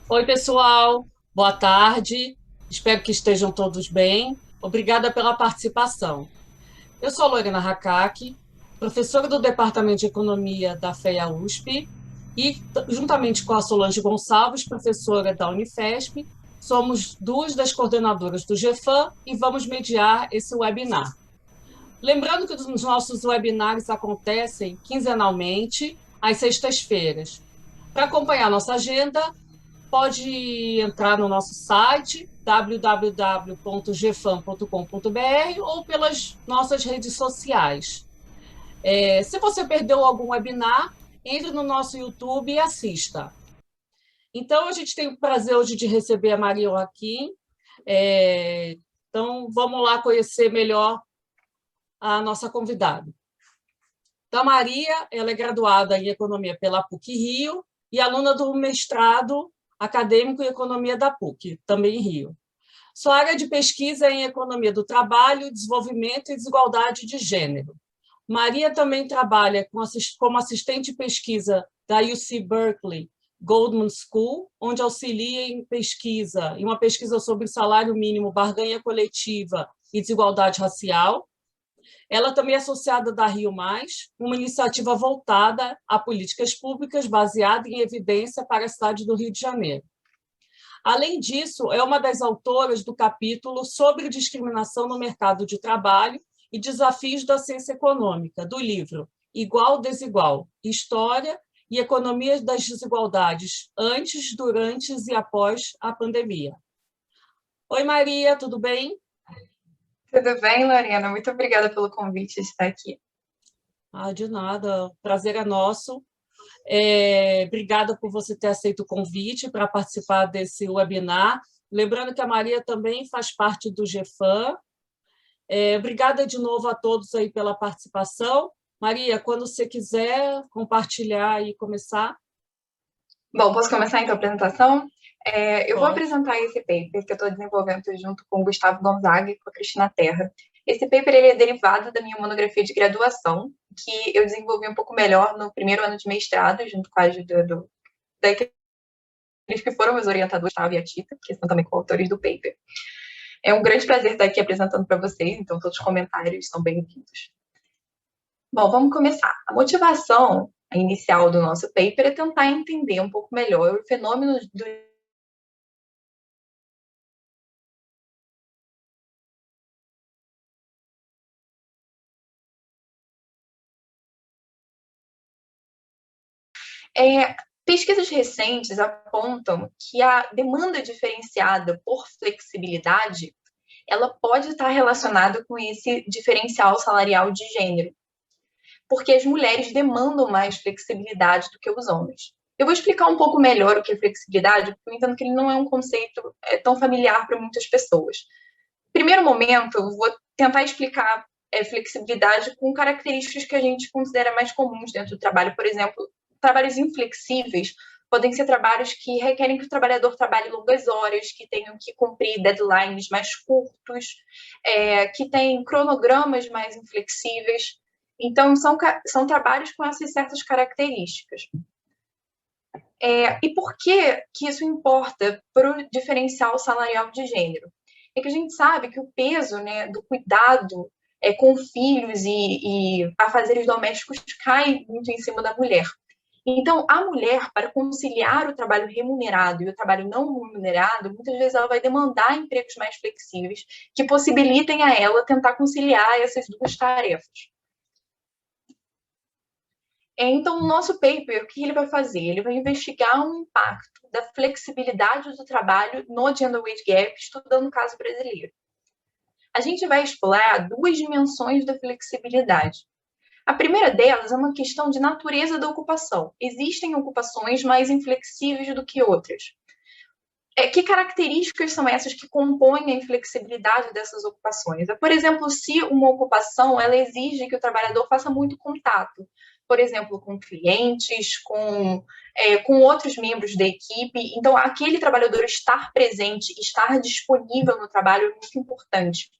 Oi, pessoal. Boa tarde. Espero que estejam todos bem. Obrigada pela participação. Eu sou Lorena Hakak, professora do Departamento de Economia da FEA USP e, juntamente com a Solange Gonçalves, professora da Unifesp, somos duas das coordenadoras do GEFAM e vamos mediar esse webinar. Lembrando que os nossos webinars acontecem quinzenalmente, às sextas-feiras. Para acompanhar nossa agenda, pode entrar no nosso site www.gfam.com.br ou pelas nossas redes sociais. Se você perdeu algum webinar, entre no nosso YouTube e assista. Então, a gente tem o prazer hoje de receber a Maria Joaquim. Então, vamos lá conhecer melhor a nossa convidada. Então, a Maria, ela é graduada em Economia pela PUC-Rio e aluna do mestrado acadêmico em Economia da PUC, também em Rio. Sua área de pesquisa é em Economia do Trabalho, Desenvolvimento e Desigualdade de Gênero. Maria também trabalha como assistente de pesquisa da UC Berkeley Goldman School, onde auxilia em uma pesquisa sobre salário mínimo, barganha coletiva e desigualdade racial. Ela também é associada da Rio Mais, uma iniciativa voltada a políticas públicas baseada em evidência para a cidade do Rio de Janeiro. Além disso, é uma das autoras do capítulo sobre discriminação no mercado de trabalho e desafios da ciência econômica, do livro Igual Desigual, História e Economia das Desigualdades antes, durante e após a pandemia. Oi, Maria, tudo bem? Tudo bem, Lorena? Muito obrigada pelo convite de estar aqui. De nada, o prazer é nosso. Obrigada por você ter aceito o convite para participar desse webinar. Lembrando que a Maria também faz parte do GEFAM. Obrigada de novo a todos aí pela participação. Maria, quando você quiser compartilhar e começar. Bom, posso começar então a apresentação? Eu vou Pode. apresentar esse paper que eu estou desenvolvendo junto com o Gustavo Gonzaga e com a Cristina Terra. Esse paper ele é derivado da minha monografia de graduação, que eu desenvolvi um pouco melhor no primeiro ano de mestrado, junto com a ajuda daqueles que foram meus orientadores, Gustavo e a Tita, que são também coautores do paper. É um grande prazer estar aqui apresentando para vocês, então todos os comentários são bem-vindos. Bom, vamos começar. A motivação inicial do nosso paper é tentar entender um pouco melhor o fenômeno do pesquisas recentes apontam que a demanda diferenciada por flexibilidade ela pode estar relacionada com esse diferencial salarial de gênero, porque as mulheres demandam mais flexibilidade do que os homens. Eu vou explicar um pouco melhor o que é flexibilidade, porque eu entendo que ele não é um conceito tão familiar para muitas pessoas. Primeiro momento, eu vou tentar explicar flexibilidade com características que a gente considera mais comuns dentro do trabalho. Por exemplo, trabalhos inflexíveis podem ser trabalhos que requerem que o trabalhador trabalhe longas horas, que tenham que cumprir deadlines mais curtos, que têm cronogramas mais inflexíveis. Então, são trabalhos com essas certas características. E por que isso importa para o diferencial salarial de gênero? É que a gente sabe que o peso, né, do cuidado com filhos e afazeres domésticos cai muito em cima da mulher. Então, a mulher, para conciliar o trabalho remunerado e o trabalho não remunerado, muitas vezes ela vai demandar empregos mais flexíveis que possibilitem a ela tentar conciliar essas duas tarefas. Então, o nosso paper, o que ele vai fazer? Ele vai investigar o impacto da flexibilidade do trabalho no Gender Wage Gap, estudando o caso brasileiro. A gente vai explorar duas dimensões da flexibilidade. A primeira delas é uma questão de natureza da ocupação. Existem ocupações mais inflexíveis do que outras. Que características são essas que compõem a inflexibilidade dessas ocupações? Por exemplo, se uma ocupação ela exige que o trabalhador faça muito contato, por exemplo, com clientes, com outros membros da equipe. Então, aquele trabalhador estar presente, estar disponível no trabalho é muito importante.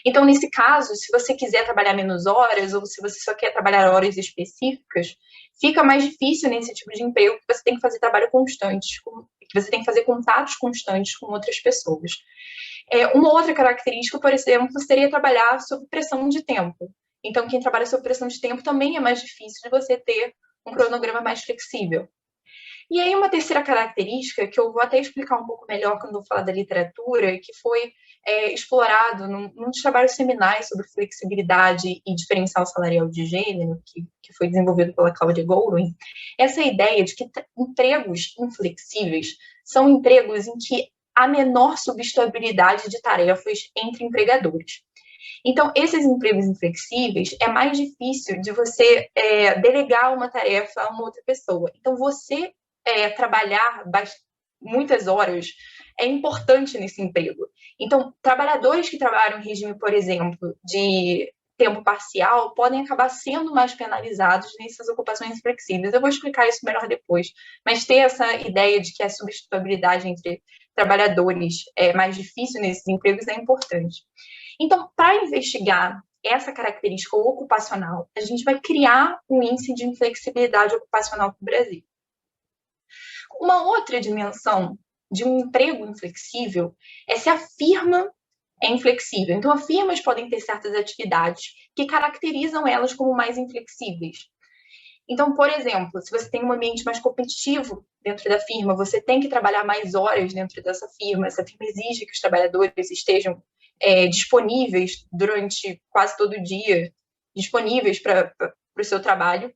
Então, nesse caso, se você quiser trabalhar menos horas ou se você só quer trabalhar horas específicas, fica mais difícil nesse tipo de emprego, que você tem que fazer trabalho constante, que você tem que fazer contatos constantes com outras pessoas. Uma outra característica, por exemplo, seria trabalhar sob pressão de tempo. Então, quem trabalha sob pressão de tempo também é mais difícil de você ter um cronograma mais flexível. E aí, uma terceira característica, que eu vou até explicar um pouco melhor quando eu falar da literatura, que foi explorado num dos trabalhos seminais sobre flexibilidade e diferencial salarial de gênero, que foi desenvolvido pela Claudia Goldwyn, essa ideia de que empregos inflexíveis são empregos em que há menor substituibilidade de tarefas entre empregadores. Então, esses empregos inflexíveis, é mais difícil de você delegar uma tarefa a uma outra pessoa. Então, você trabalhar muitas horas é importante nesse emprego. Então, trabalhadores que trabalham em regime, por exemplo, de tempo parcial, podem acabar sendo mais penalizados nessas ocupações flexíveis. Eu vou explicar isso melhor depois, mas ter essa ideia de que a substituibilidade entre trabalhadores é mais difícil nesses empregos é importante. Então, para investigar essa característica ocupacional, a gente vai criar um índice de inflexibilidade ocupacional para o Brasil. Uma outra dimensão de um emprego inflexível é se a firma é inflexível. Então, as firmas podem ter certas atividades que caracterizam elas como mais inflexíveis. Então, por exemplo, se você tem um ambiente mais competitivo dentro da firma, você tem que trabalhar mais horas dentro dessa firma, essa firma exige que os trabalhadores estejam disponíveis durante quase todo o dia, disponíveis para o seu trabalho,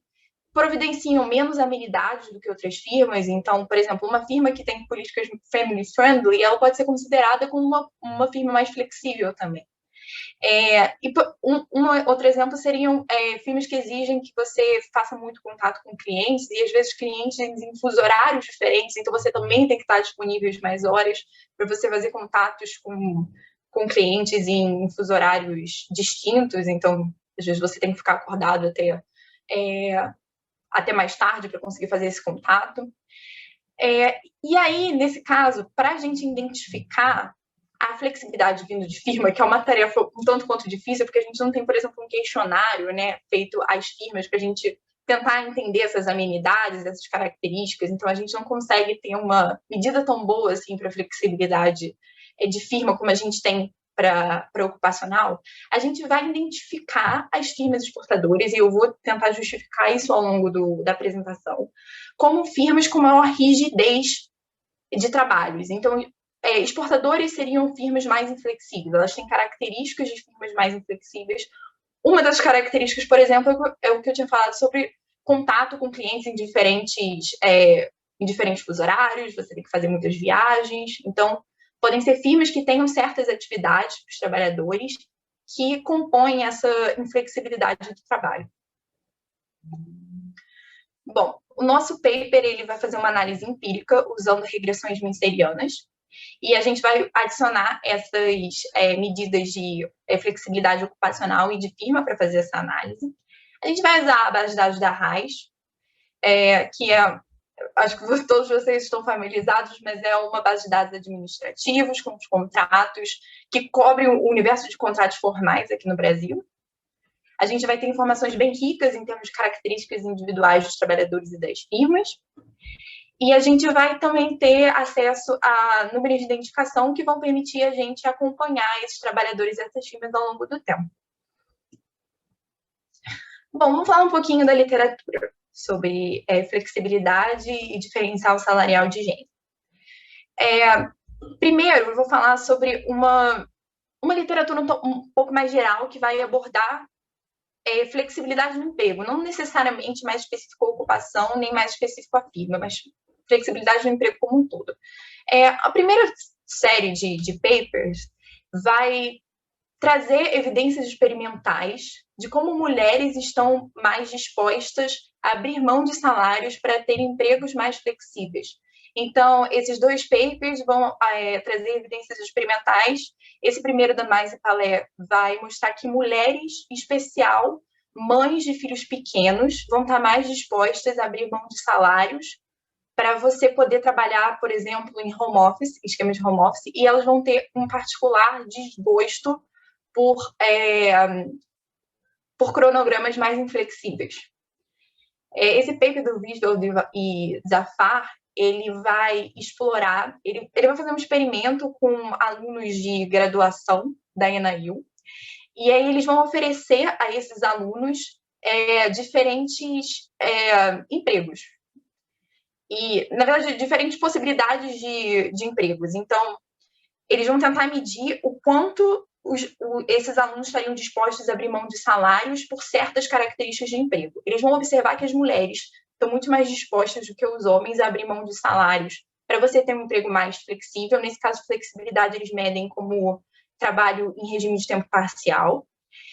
providenciam menos amenidades do que outras firmas. Então, por exemplo, uma firma que tem políticas family friendly, ela pode ser considerada como uma firma mais flexível também. Outro exemplo seriam firmas que exigem que você faça muito contato com clientes, e às vezes clientes em fusos horários diferentes, então você também tem que estar disponível mais horas para você fazer contatos com clientes em fusos horários distintos. Então, às vezes você tem que ficar acordado até mais tarde para conseguir fazer esse contato. E aí, nesse caso, para a gente identificar a flexibilidade vindo de firma, que é uma tarefa um tanto quanto difícil, porque a gente não tem, por exemplo, um questionário, né, feito às firmas para a gente tentar entender essas amenidades, essas características. Então, a gente não consegue ter uma medida tão boa assim para a flexibilidade de firma como a gente tem para ocupacional. A gente vai identificar as firmas exportadoras, e eu vou tentar justificar isso ao longo da apresentação, como firmas com maior rigidez de trabalhos. Então, exportadores seriam firmas mais inflexíveis, elas têm características de firmas mais inflexíveis. Uma das características, por exemplo, é o que eu tinha falado sobre contato com clientes em diferentes fusos horários, você tem que fazer muitas viagens. Então, podem ser firmas que tenham certas atividades para os trabalhadores que compõem essa inflexibilidade do trabalho. Bom, o nosso paper ele vai fazer uma análise empírica usando regressões ministerianas, e a gente vai adicionar essas medidas de flexibilidade ocupacional e de firma para fazer essa análise. A gente vai usar a base de dados da RAIS, que acho que todos vocês estão familiarizados, mas é uma base de dados administrativos com os contratos, que cobre o universo de contratos formais aqui no Brasil. A gente vai ter informações bem ricas em termos de características individuais dos trabalhadores e das firmas. E a gente vai também ter acesso a números de identificação que vão permitir a gente acompanhar esses trabalhadores e essas firmas ao longo do tempo. Bom, vamos falar um pouquinho da literatura sobre flexibilidade e diferencial salarial de gênero. Primeiro, eu vou falar sobre uma literatura um pouco mais geral que vai abordar flexibilidade no emprego, não necessariamente mais específico à ocupação, nem mais específico à firma, mas flexibilidade no emprego como um todo. A primeira série de papers vai trazer evidências experimentais de como mulheres estão mais dispostas a abrir mão de salários para ter empregos mais flexíveis. Então, esses dois papers vão trazer evidências experimentais. Esse primeiro da Mais e Palé vai mostrar que mulheres, em especial mães de filhos pequenos, vão estar mais dispostas a abrir mão de salários para você poder trabalhar, por exemplo, em home office, esquema de home office, e elas vão ter um particular desgosto por cronogramas mais inflexíveis. Esse paper do Wisdom e Zafar, ele vai explorar, ele vai fazer um experimento com alunos de graduação da ENAIL, e aí eles vão oferecer a esses alunos diferentes empregos. E, na verdade, diferentes possibilidades de empregos. Então, eles vão tentar medir o quanto esses alunos estariam dispostos a abrir mão de salários por certas características de emprego. Eles vão observar que as mulheres estão muito mais dispostas do que os homens a abrir mão de salários para você ter um emprego mais flexível. Nesse caso, flexibilidade eles medem como trabalho em regime de tempo parcial.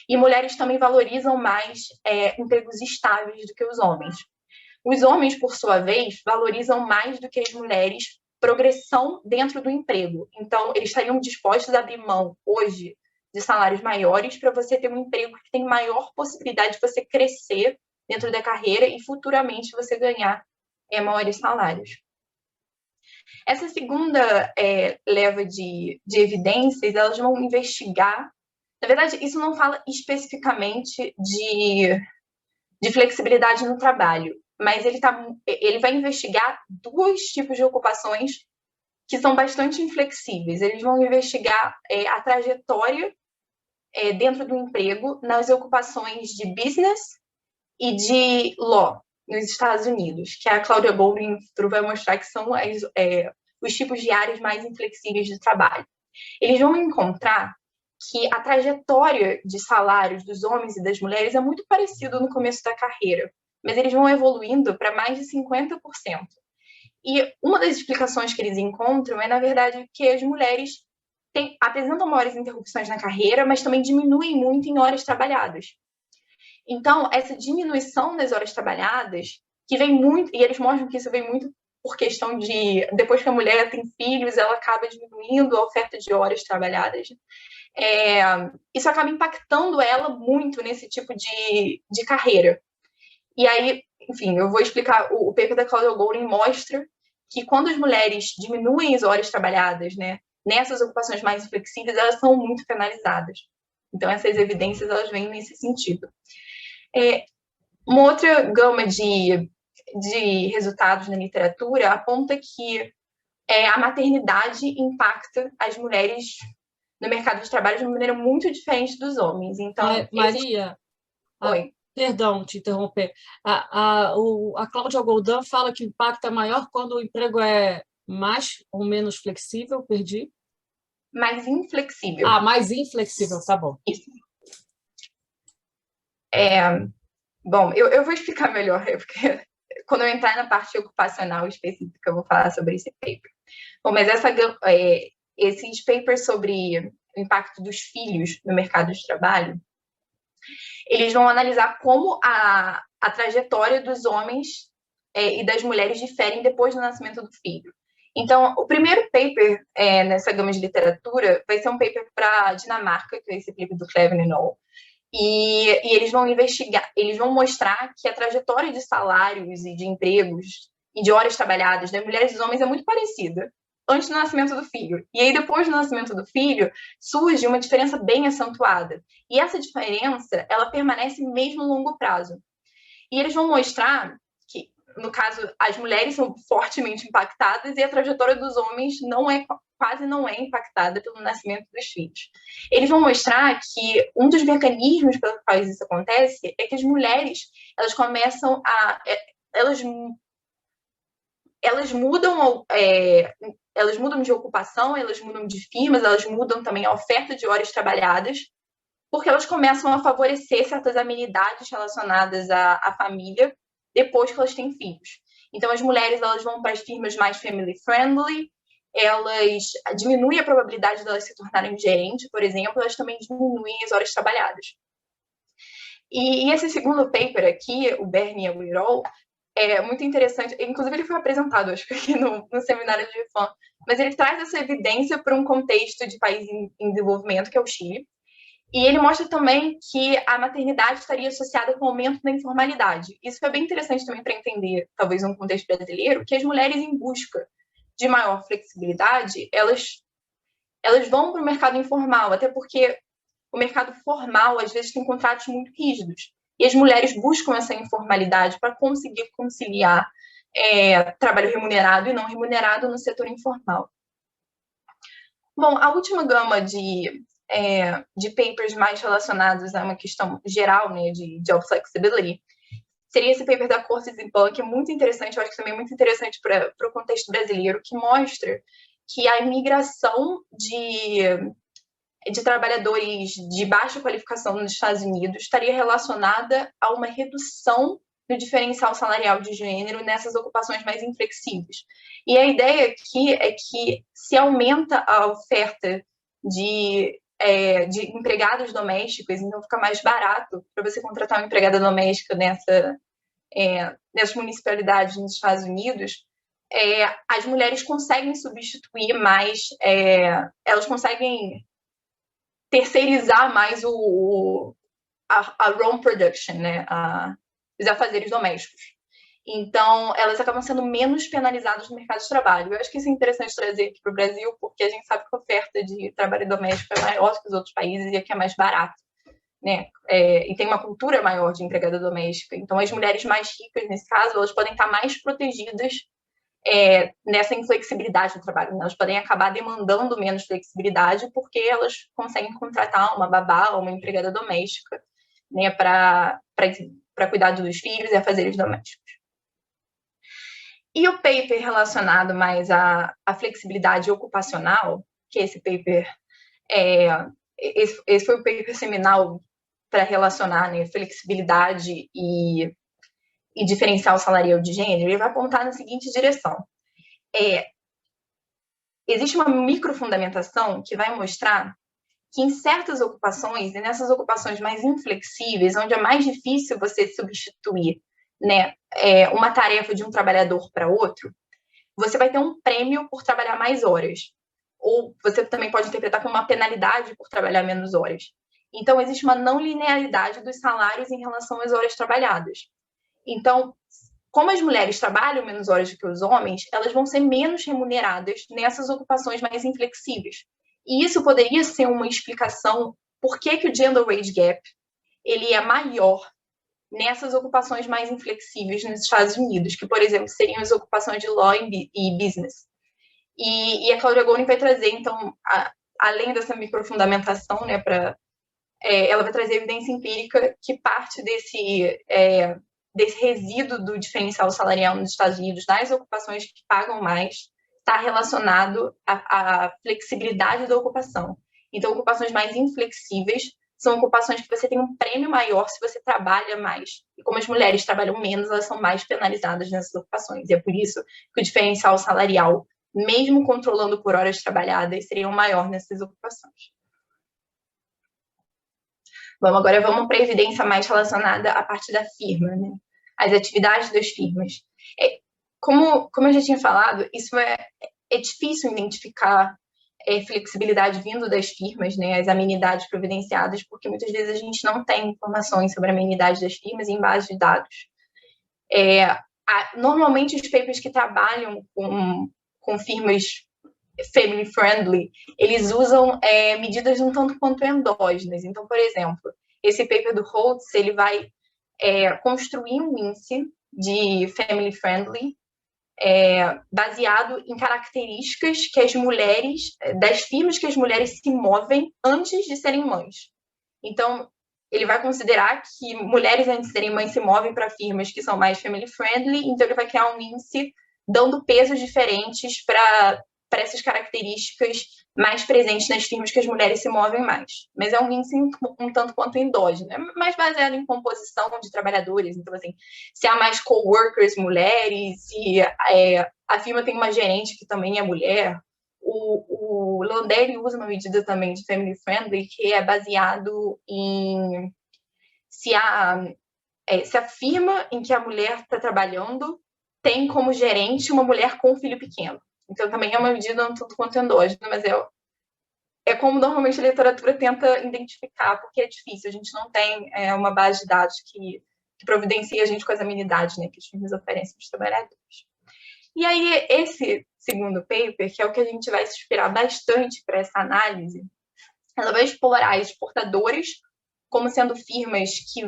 E mulheres também valorizam mais empregos estáveis do que os homens. Os homens, por sua vez, valorizam mais do que as mulheres progressão dentro do emprego. Então, eles estariam dispostos a abrir mão hoje de salários maiores para você ter um emprego que tem maior possibilidade de você crescer dentro da carreira e futuramente você ganhar maiores salários. Essa segunda leva de evidências, elas vão investigar. Na verdade, isso não fala especificamente de flexibilidade no trabalho, mas ele vai investigar dois tipos de ocupações que são bastante inflexíveis. Eles vão investigar a trajetória dentro do emprego nas ocupações de business e de law nos Estados Unidos, que a Claudia Goldin vai mostrar que são os tipos de áreas mais inflexíveis de trabalho. Eles vão encontrar que a trajetória de salários dos homens e das mulheres é muito parecido no começo da carreira, mas eles vão evoluindo para mais de 50%. E uma das explicações que eles encontram é, na verdade, que as mulheres apresentam maiores interrupções na carreira, mas também diminuem muito em horas trabalhadas. Então, essa diminuição das horas trabalhadas, que vem muito, e eles mostram que isso vem muito por questão de, depois que a mulher tem filhos, ela acaba diminuindo a oferta de horas trabalhadas. Isso acaba impactando ela muito nesse tipo de carreira. E aí, enfim, eu vou explicar, o paper da Claudia Goldin mostra que quando as mulheres diminuem as horas trabalhadas, né, nessas ocupações mais flexíveis, elas são muito penalizadas. Então, essas evidências, elas vêm nesse sentido. Uma outra gama de resultados na literatura aponta que a maternidade impacta as mulheres no mercado de trabalho de uma maneira muito diferente dos homens. Então, Maria, Oi. Perdão te interromper. A Cláudia Goldin fala que o impacto é maior quando o emprego é mais ou menos flexível, perdi? Mais inflexível. Mais inflexível, tá bom. Isso. Bom, eu vou explicar melhor, porque quando eu entrar na parte ocupacional específica, eu vou falar sobre esse paper. Bom, mas esses papers sobre o impacto dos filhos no mercado de trabalho, eles vão analisar como a trajetória dos homens e das mulheres diferem depois do nascimento do filho. Então, o primeiro paper nessa gama de literatura vai ser um paper para a Dinamarca, que é esse paper do Cleven et al. E eles vão investigar, eles vão mostrar que a trajetória de salários e de empregos e de horas trabalhadas das mulheres e dos homens é muito parecida antes do nascimento do filho. E aí, depois do nascimento do filho, surge uma diferença bem acentuada. E essa diferença, ela permanece mesmo a longo prazo. E eles vão mostrar que, no caso, as mulheres são fortemente impactadas e a trajetória dos homens quase não é impactada pelo nascimento dos filhos. Eles vão mostrar que um dos mecanismos pelos quais isso acontece é que as mulheres, elas começam elas mudam de ocupação, elas mudam de firmas, elas mudam também a oferta de horas trabalhadas, porque elas começam a favorecer certas amenidades relacionadas à família depois que elas têm filhos. Então, as mulheres elas vão para as firmas mais family friendly, elas diminuem a probabilidade de elas se tornarem gerente, por exemplo, elas também diminuem as horas trabalhadas. E esse segundo paper aqui, o Bernie et al., é muito interessante. Inclusive, ele foi apresentado, acho que aqui no seminário de FAM, mas ele traz essa evidência para um contexto de país em desenvolvimento, que é o Chile. E ele mostra também que a maternidade estaria associada com o aumento da informalidade. Isso é bem interessante também para entender, talvez, um contexto brasileiro, que as mulheres em busca de maior flexibilidade, elas vão para o mercado informal, até porque o mercado formal, às vezes, tem contratos muito rígidos. e as mulheres buscam essa informalidade para conseguir conciliar trabalho remunerado e não remunerado no setor informal. Bom, a última gama de papers mais relacionados a uma questão geral, né, de job flexibility, seria esse paper da Cortes e Ban, que é muito interessante, eu acho que também é muito interessante para o contexto brasileiro, que mostra que a imigração de trabalhadores de baixa qualificação nos Estados Unidos estaria relacionada a uma redução no diferencial salarial de gênero nessas ocupações mais inflexíveis. E a ideia aqui é que se aumenta a oferta de empregados domésticos, então fica mais barato para você contratar uma empregada doméstica nessas municipalidades nos Estados Unidos, as mulheres conseguem substituir mais, elas conseguem terceirizar mais a home production, né, os afazeres domésticos. Então, elas acabam sendo menos penalizadas no mercado de trabalho. Eu acho que isso é interessante trazer aqui para o Brasil, porque a gente sabe que a oferta de trabalho doméstico é maior que os outros países e aqui é mais barato, né? E tem uma cultura maior de empregada doméstica. Então, as mulheres mais ricas, nesse caso, elas podem estar mais protegidas nessa inflexibilidade do trabalho. Elas podem acabar demandando menos flexibilidade porque elas conseguem contratar uma babá ou uma empregada doméstica, né, para cuidar dos filhos e afazeres domésticos. E o paper relacionado mais à flexibilidade ocupacional, que esse paper, esse foi o paper seminal para relacionar, né, flexibilidade e diferencial salarial de gênero, ele vai apontar na seguinte direção. Existe uma microfundamentação que vai mostrar que em certas ocupações, e nessas ocupações mais inflexíveis, onde é mais difícil você substituir, né, uma tarefa de um trabalhador para outro, você vai ter um prêmio por trabalhar mais horas. Ou você também pode interpretar como uma penalidade por trabalhar menos horas. Então, existe uma não linearidade dos salários em relação às horas trabalhadas. Então, como as mulheres trabalham menos horas do que os homens, elas vão ser menos remuneradas nessas ocupações mais inflexíveis. E isso poderia ser uma explicação por que o gender wage gap ele é maior nessas ocupações mais inflexíveis nos Estados Unidos, que, por exemplo, seriam as ocupações de law e business. E a Claudia Goldin vai trazer, então, além dessa microfundamentação, né, ela vai trazer evidência empírica que parte desse resíduo do diferencial salarial nos Estados Unidos, nas ocupações que pagam mais, está relacionado à flexibilidade da ocupação. Então, ocupações mais inflexíveis são ocupações que você tem um prêmio maior se você trabalha mais. E como as mulheres trabalham menos, elas são mais penalizadas nessas ocupações. E é por isso que o diferencial salarial, mesmo controlando por horas trabalhadas, seria maior nessas ocupações. Bom, agora vamos para a evidência mais relacionada à parte da firma, né? As atividades das firmas. Como eu já tinha falado, isso é difícil identificar flexibilidade vindo das firmas, né, as amenidades providenciadas, porque muitas vezes a gente não tem informações sobre a amenidade das firmas em base de dados. Normalmente, os papers que trabalham com firmas family friendly, eles usam medidas um tanto quanto endógenas. Então, por exemplo, esse paper do Holtz, ele vai construir um índice de family friendly baseado em características que as mulheres, das firmas que as mulheres se movem antes de serem mães. Então, ele vai considerar que mulheres antes de serem mães se movem para firmas que são mais family friendly, então ele vai criar um índice dando pesos diferentes para essas características mais presentes nas firmas que as mulheres se movem mais. Mas é um índice um tanto quanto endógeno, mais baseado em composição de trabalhadores. Então, assim, se há mais coworkers mulheres, se a firma tem uma gerente que também é mulher. O Landelli usa uma medida também de family friendly que é baseado em se a firma em que a mulher está trabalhando tem como gerente uma mulher com um filho pequeno. Então, também é uma medida um tanto quanto endógena, mas é como normalmente a literatura tenta identificar, porque é difícil, a gente não tem uma base de dados que providencia a gente com as amenidades, né, que os firmas oferecem para os trabalhadores. E aí, esse segundo paper, que é o que a gente vai se inspirar bastante para essa análise, ela vai explorar as exportadoras como sendo firmas que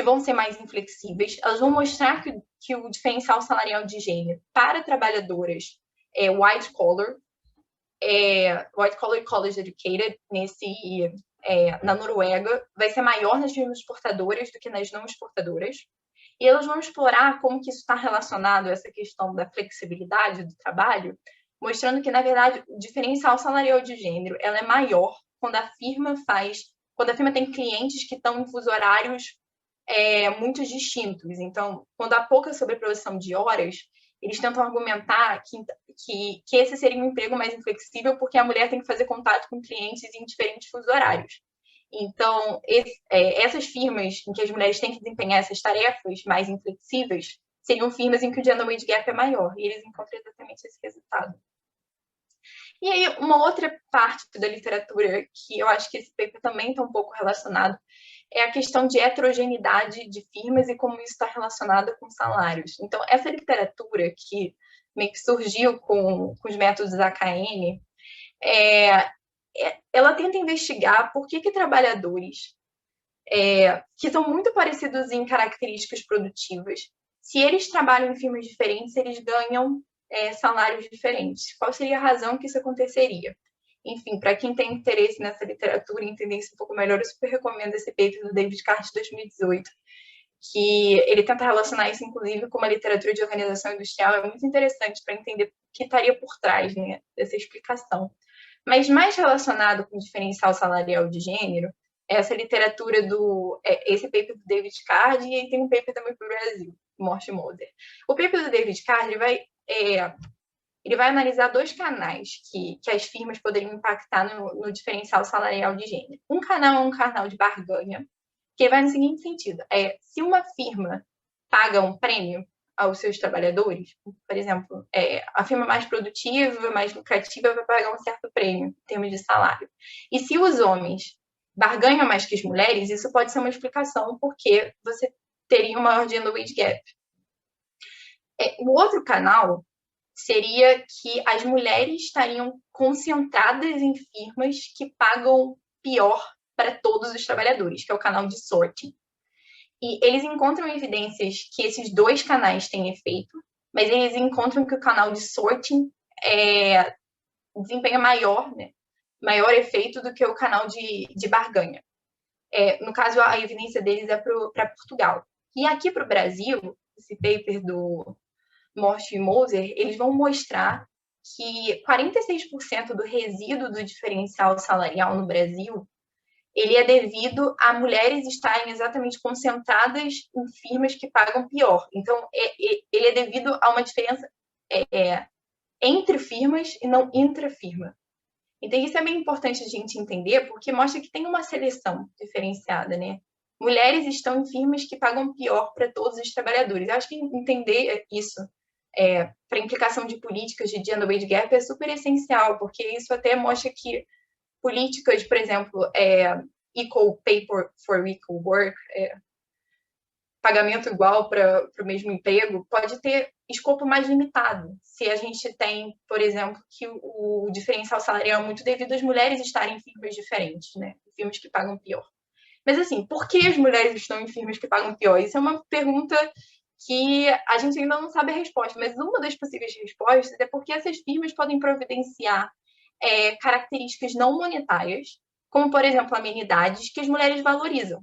vão ser mais inflexíveis. Elas vão mostrar que o diferencial salarial de gênero para trabalhadoras white collar e college educated na Noruega vai ser maior nas firmas exportadoras do que nas não exportadoras. E elas vão explorar como que isso está relacionado a essa questão da flexibilidade do trabalho, mostrando que, na verdade, o diferencial salarial de gênero ela é maior quando a firma tem clientes que estão em fuso horários muito distintos. Então, quando há pouca sobreposição de horas, eles tentam argumentar que esse seria um emprego mais inflexível porque a mulher tem que fazer contato com clientes em diferentes fusos horários. Então, essas firmas em que as mulheres têm que desempenhar essas tarefas mais inflexíveis seriam firmas em que o gender wage gap é maior, e eles encontram exatamente esse resultado. E aí, uma outra parte da literatura que eu acho que esse paper também está um pouco relacionado é a questão de heterogeneidade de firmas e como isso está relacionado com salários. Então, essa literatura que meio que surgiu com os métodos AKM, ela tenta investigar por que trabalhadores que são muito parecidos em características produtivas, se eles trabalham em firmas diferentes, eles ganham salários diferentes. Qual seria a razão que isso aconteceria? Enfim, para quem tem interesse nessa literatura e entender isso um pouco melhor, eu super recomendo esse paper do David Card de 2018, que ele tenta relacionar isso, inclusive, com uma literatura de organização industrial. É muito interessante para entender o que estaria por trás, né, dessa explicação. Mas mais relacionado com o diferencial salarial de gênero, essa literatura esse paper do David Card, e aí tem um paper também para o Brasil, Morse e Moser. O paper do David Card ele vai analisar dois canais que as firmas poderiam impactar no diferencial salarial de gênero. Um canal é um canal de barganha, que vai no seguinte sentido: se uma firma paga um prêmio aos seus trabalhadores, por exemplo, a firma mais produtiva, mais lucrativa vai pagar um certo prêmio em termos de salário. E se os homens barganham mais que as mulheres, isso pode ser uma explicação porque você teria um maior gender wage gap. O outro canal seria que as mulheres estariam concentradas em firmas que pagam pior para todos os trabalhadores, que é o canal de sorting. E eles encontram evidências que esses dois canais têm efeito, mas eles encontram que o canal de sorting desempenha maior efeito do que o canal de barganha. No caso, a evidência deles é para Portugal. E aqui para o Brasil, esse paper do Morse e Moser, eles vão mostrar que 46% do resíduo do diferencial salarial no Brasil ele é devido a mulheres estarem exatamente concentradas em firmas que pagam pior. Então, ele é devido a uma diferença entre firmas e não intra-firma. Então, isso é bem importante a gente entender, porque mostra que tem uma seleção diferenciada, né? Mulheres estão em firmas que pagam pior para todos os trabalhadores. Eu acho que entender isso para a implicação de políticas de gender wage gap é super essencial, porque isso até mostra que políticas, por exemplo, equal pay for equal work, pagamento igual para o mesmo emprego, pode ter escopo mais limitado. Se a gente tem, por exemplo, que o diferencial salarial é muito devido às mulheres estarem em firmas diferentes, né? Firmas que pagam pior. Mas, assim, por que as mulheres estão em firmas que pagam pior? Isso é uma pergunta que a gente ainda não sabe a resposta, mas uma das possíveis respostas é porque essas firmas podem providenciar características não monetárias, como, por exemplo, amenidades que as mulheres valorizam.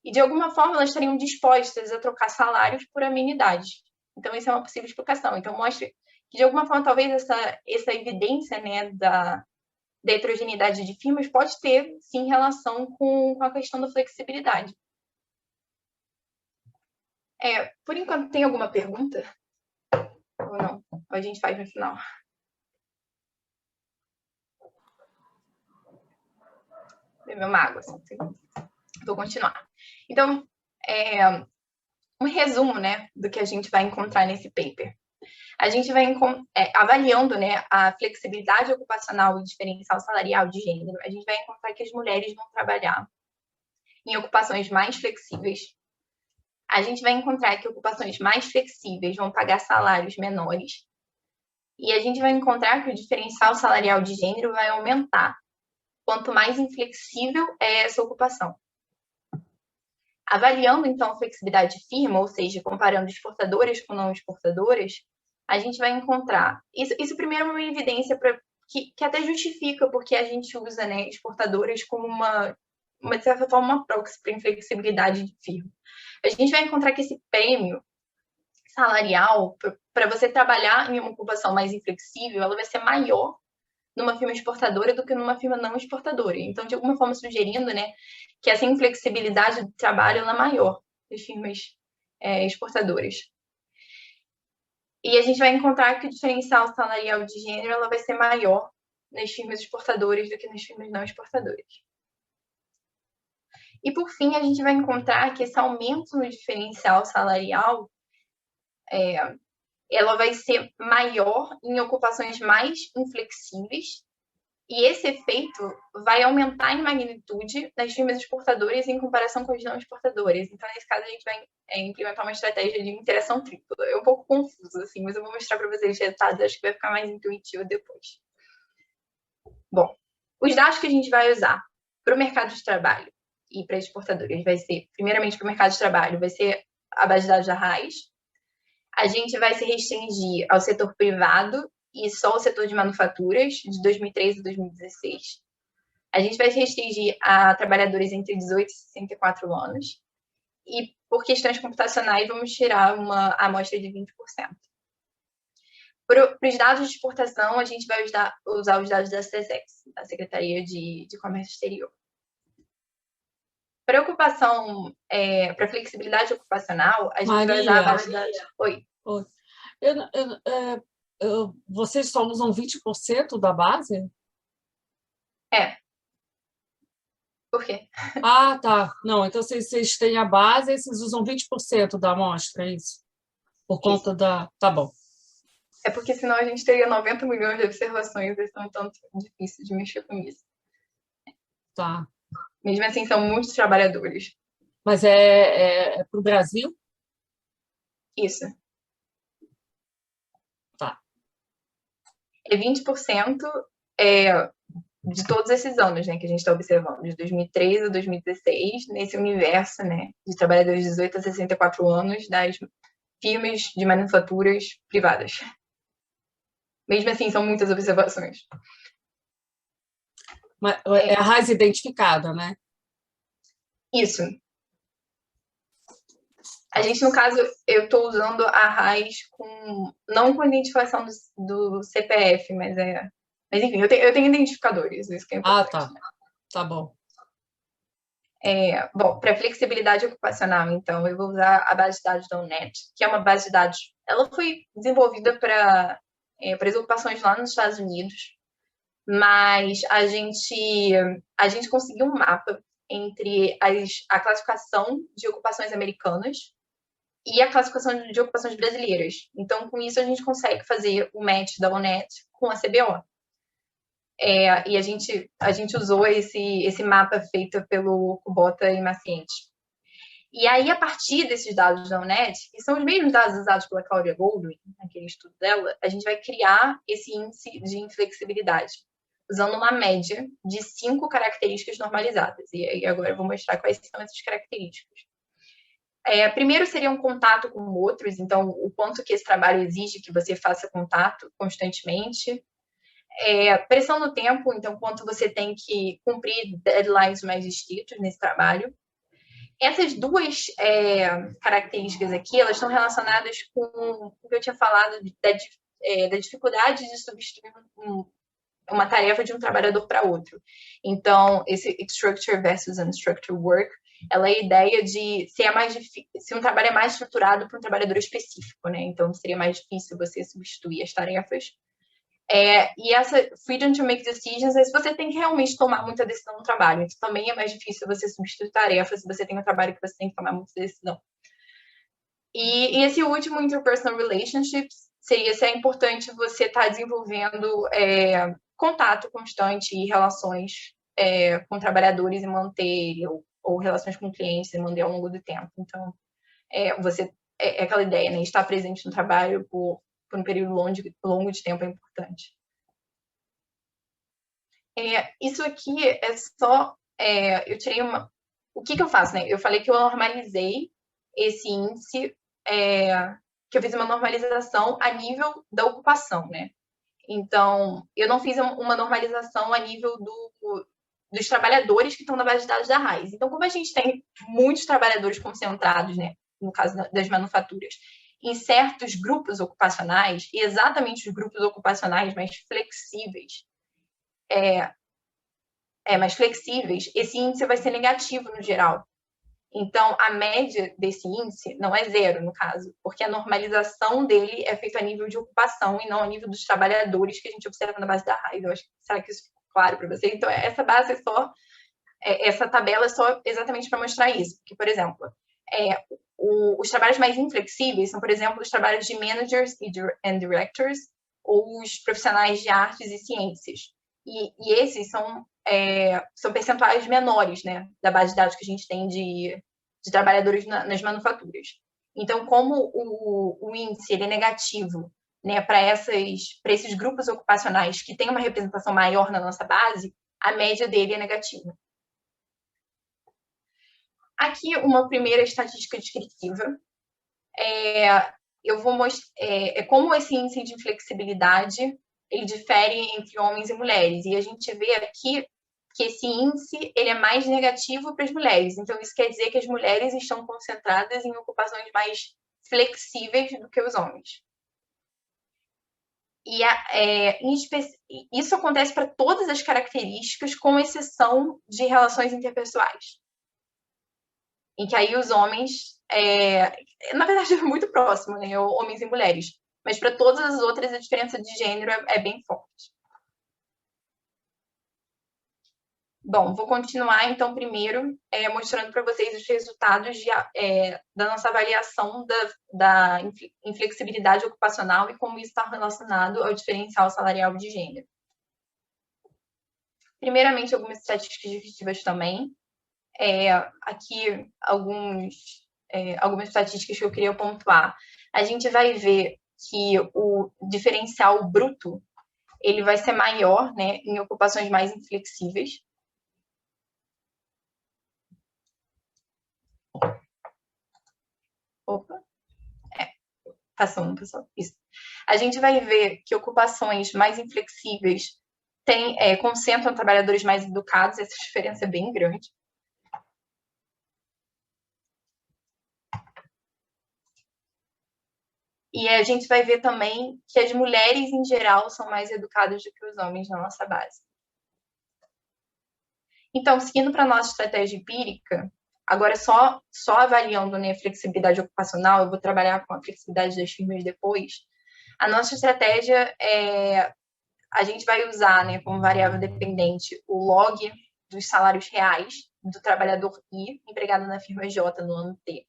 E, de alguma forma, elas estariam dispostas a trocar salários por amenidades. Então, isso é uma possível explicação. Então, mostra que, de alguma forma, talvez essa evidência, né, da heterogeneidade de firmas pode ter, sim, relação com a questão da flexibilidade. Por enquanto, tem alguma pergunta? Ou não? Ou a gente faz no final? Beber uma água, assim. Vou continuar. Então, um resumo, né, do que a gente vai encontrar nesse paper. A gente vai avaliando, né, a flexibilidade ocupacional e diferencial salarial de gênero. A gente vai encontrar que as mulheres vão trabalhar em ocupações mais flexíveis. A gente vai encontrar que ocupações mais flexíveis vão pagar salários menores. E a gente vai encontrar que o diferencial salarial de gênero vai aumentar quanto mais inflexível é essa ocupação. Avaliando, então, a flexibilidade de firma, ou seja, comparando exportadoras com não exportadoras, a gente vai encontrar... Isso primeiro é uma evidência que até justifica porque a gente usa, né, exportadoras como de certa forma, uma proxy para inflexibilidade de firma. A gente vai encontrar que esse prêmio salarial, para você trabalhar em uma ocupação mais inflexível, ela vai ser maior numa firma exportadora do que numa firma não exportadora. Então, de alguma forma, sugerindo, né, que essa inflexibilidade do trabalho ela é maior das firmas exportadoras. E a gente vai encontrar que o diferencial salarial de gênero ela vai ser maior nas firmas exportadoras do que nas firmas não exportadoras. E, por fim, a gente vai encontrar que esse aumento no diferencial salarial ela vai ser maior em ocupações mais inflexíveis e esse efeito vai aumentar em magnitude nas firmas exportadoras em comparação com as não exportadoras. Então, nesse caso, a gente vai implementar uma estratégia de interação tripla. É um pouco confuso, assim, mas eu vou mostrar para vocês os resultados, acho que vai ficar mais intuitivo depois. Bom, os dados que a gente vai usar para o mercado de trabalho e para exportadores vai ser, primeiramente, para o mercado de trabalho, vai ser a base de dados da RAIS. A gente vai se restringir ao setor privado e só ao setor de manufaturas, de 2013 a 2016. A gente vai se restringir a trabalhadores entre 18 e 64 anos. E, por questões computacionais, vamos tirar uma amostra de 20%. Para os dados de exportação, a gente vai usar os dados da SESEX, da Secretaria de Comércio Exterior. Para ocupação, para flexibilidade ocupacional, a gente vai usar a base de dados... Oi. Vocês só usam 20% da base? Por quê? Ah, tá. Não, então vocês têm a base e vocês usam 20% da amostra, é isso? Por conta da... Tá bom. É porque senão a gente teria 90 milhões de observações, então é tanto difícil de mexer com isso. Tá. Mesmo assim, são muitos trabalhadores. Mas é para o Brasil? Isso. Tá. É 20% de todos esses anos, né, que a gente está observando, de 2013 a 2016, nesse universo, né, de trabalhadores de 18 a 64 anos das firmas de manufaturas privadas. Mesmo assim, são muitas observações. Mas é a RAIS identificada, né? Isso. A gente, no caso, eu estou usando a RAIS não com identificação do CPF, mas enfim, eu tenho identificadores, isso que é importante. Ah, tá. Né? Tá bom. Bom, para flexibilidade ocupacional, então, eu vou usar a base de dados da UNET, que é uma base de dados... Ela foi desenvolvida para as ocupações lá nos Estados Unidos, mas a gente conseguiu um mapa entre a classificação de ocupações americanas e a classificação de ocupações brasileiras. Então, com isso, a gente consegue fazer o match da UNET com a CBO. E a gente usou esse mapa feito pelo Kubota e Maciente. E aí, a partir desses dados da UNET, que são os mesmos dados usados pela Claudia Goldwyn, naquele estudo dela, a gente vai criar esse índice de inflexibilidade, usando uma média de 5 características normalizadas. E aí, agora eu vou mostrar quais são essas características. Primeiro seria um contato com outros, então o quanto que esse trabalho exige que você faça contato constantemente. Pressão no tempo, então quanto você tem que cumprir deadlines mais estritos nesse trabalho. Essas duas características aqui, elas estão relacionadas com o que eu tinha falado da dificuldade de substituir uma tarefa de um trabalhador para outro. Então, esse structure versus unstructured work, ela é a ideia de se um trabalho é mais estruturado para um trabalhador específico, né? Então, seria mais difícil você substituir as tarefas. E essa freedom to make decisions é se você tem que realmente tomar muita decisão no trabalho. Então, também é mais difícil você substituir tarefas se você tem um trabalho que você tem que tomar muita decisão. E esse último, interpersonal relationships, seria se é importante você estar desenvolvendo contato constante e relações com trabalhadores e manter, ou relações com clientes e manter ao longo do tempo. Então, aquela ideia, né? Estar presente no trabalho por um período longo de tempo é importante. Isso aqui é só... eu tirei uma... O que eu faço, né? Eu falei que eu normalizei esse índice, que eu fiz uma normalização a nível da ocupação, né? Então, eu não fiz uma normalização a nível dos trabalhadores que estão na base de dados da RAIS. Então, como a gente tem muitos trabalhadores concentrados, né, no caso das manufaturas, em certos grupos ocupacionais, e exatamente os grupos ocupacionais mais flexíveis, esse índice vai ser negativo no geral. Então, a média desse índice não é zero, no caso, porque a normalização dele é feita a nível de ocupação e não a nível dos trabalhadores que a gente observa na base da RAIS. Eu acho que será que isso ficou claro para vocês? Então, essa tabela é só exatamente para mostrar isso. Porque, por exemplo, os trabalhos mais inflexíveis são, por exemplo, os trabalhos de managers and directors ou os profissionais de artes e ciências. E esses são percentuais menores, né, da base de dados que a gente tem de trabalhadores nas manufaturas. Então, como o índice ele é negativo, né, para esses grupos ocupacionais que têm uma representação maior na nossa base, a média dele é negativa. Aqui, uma primeira estatística descritiva. Eu vou mostrar como esse índice de flexibilidade ele difere entre homens e mulheres. E a gente vê aqui que esse índice ele é mais negativo para as mulheres. Então, isso quer dizer que as mulheres estão concentradas em ocupações mais flexíveis do que os homens. E isso acontece para todas as características, com exceção de relações interpessoais. Em que aí os homens, na verdade, é muito próximo, né? Homens e mulheres. Mas para todas as outras, a diferença de gênero é bem forte. Bom, vou continuar, então, primeiro, mostrando para vocês os resultados da nossa avaliação da inflexibilidade ocupacional e como isso está relacionado ao diferencial salarial de gênero. Primeiramente, algumas estatísticas descritivas também. Aqui, algumas estatísticas que eu queria pontuar. A gente vai ver que o diferencial bruto ele vai ser maior, né, em ocupações mais inflexíveis. Opa. Passando, pessoal. Isso. A gente vai ver que ocupações mais inflexíveis concentram trabalhadores mais educados, essa diferença é bem grande. E a gente vai ver também que as mulheres, em geral, são mais educadas do que os homens na nossa base. Então, seguindo para a nossa estratégia empírica, agora só avaliando, né, a flexibilidade ocupacional, eu vou trabalhar com a flexibilidade das firmas depois. A nossa estratégia a gente vai usar, né, como variável dependente o log dos salários reais do trabalhador I, empregado na firma J no ano T.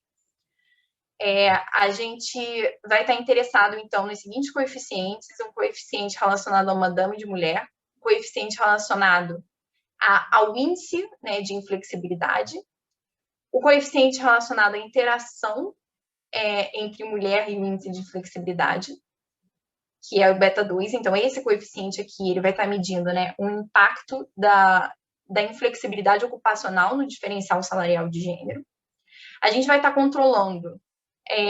A gente vai estar interessado, então, nos seguintes coeficientes: um coeficiente relacionado a uma dama de mulher, um coeficiente relacionado ao índice, né, de inflexibilidade, o coeficiente relacionado à interação entre mulher e o índice de flexibilidade, que é o beta 2. Então, esse coeficiente aqui ele vai estar medindo, né, o impacto da inflexibilidade ocupacional no diferencial salarial de gênero. A gente vai estar controlando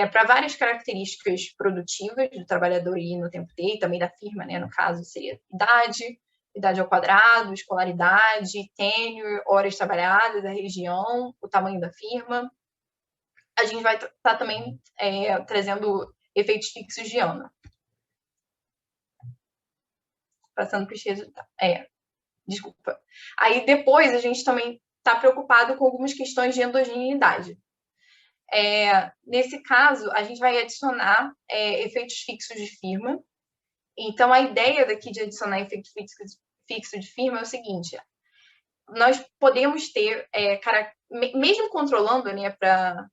para várias características produtivas do trabalhador I no tempo T, e também da firma, né, no caso seria idade ao quadrado, escolaridade, tenure, horas trabalhadas, a região, o tamanho da firma. A gente vai estar também trazendo efeitos fixos de ano. Passando para os resultados. Desculpa. Aí depois a gente também está preocupado com algumas questões de endogeneidade. Nesse caso, a gente vai adicionar efeitos fixos de firma. Então, a ideia daqui de adicionar efeito fixo de firma é o seguinte: nós podemos ter, mesmo controlando, né, para,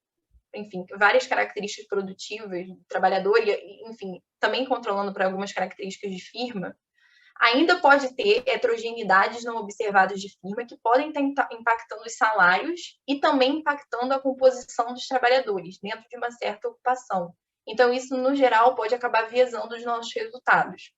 enfim, várias características produtivas do trabalhador, e, enfim, também controlando para algumas características de firma, ainda pode ter heterogeneidades não observadas de firma que podem estar impactando os salários e também impactando a composição dos trabalhadores dentro de uma certa ocupação. Então, isso, no geral, pode acabar viesando os nossos resultados.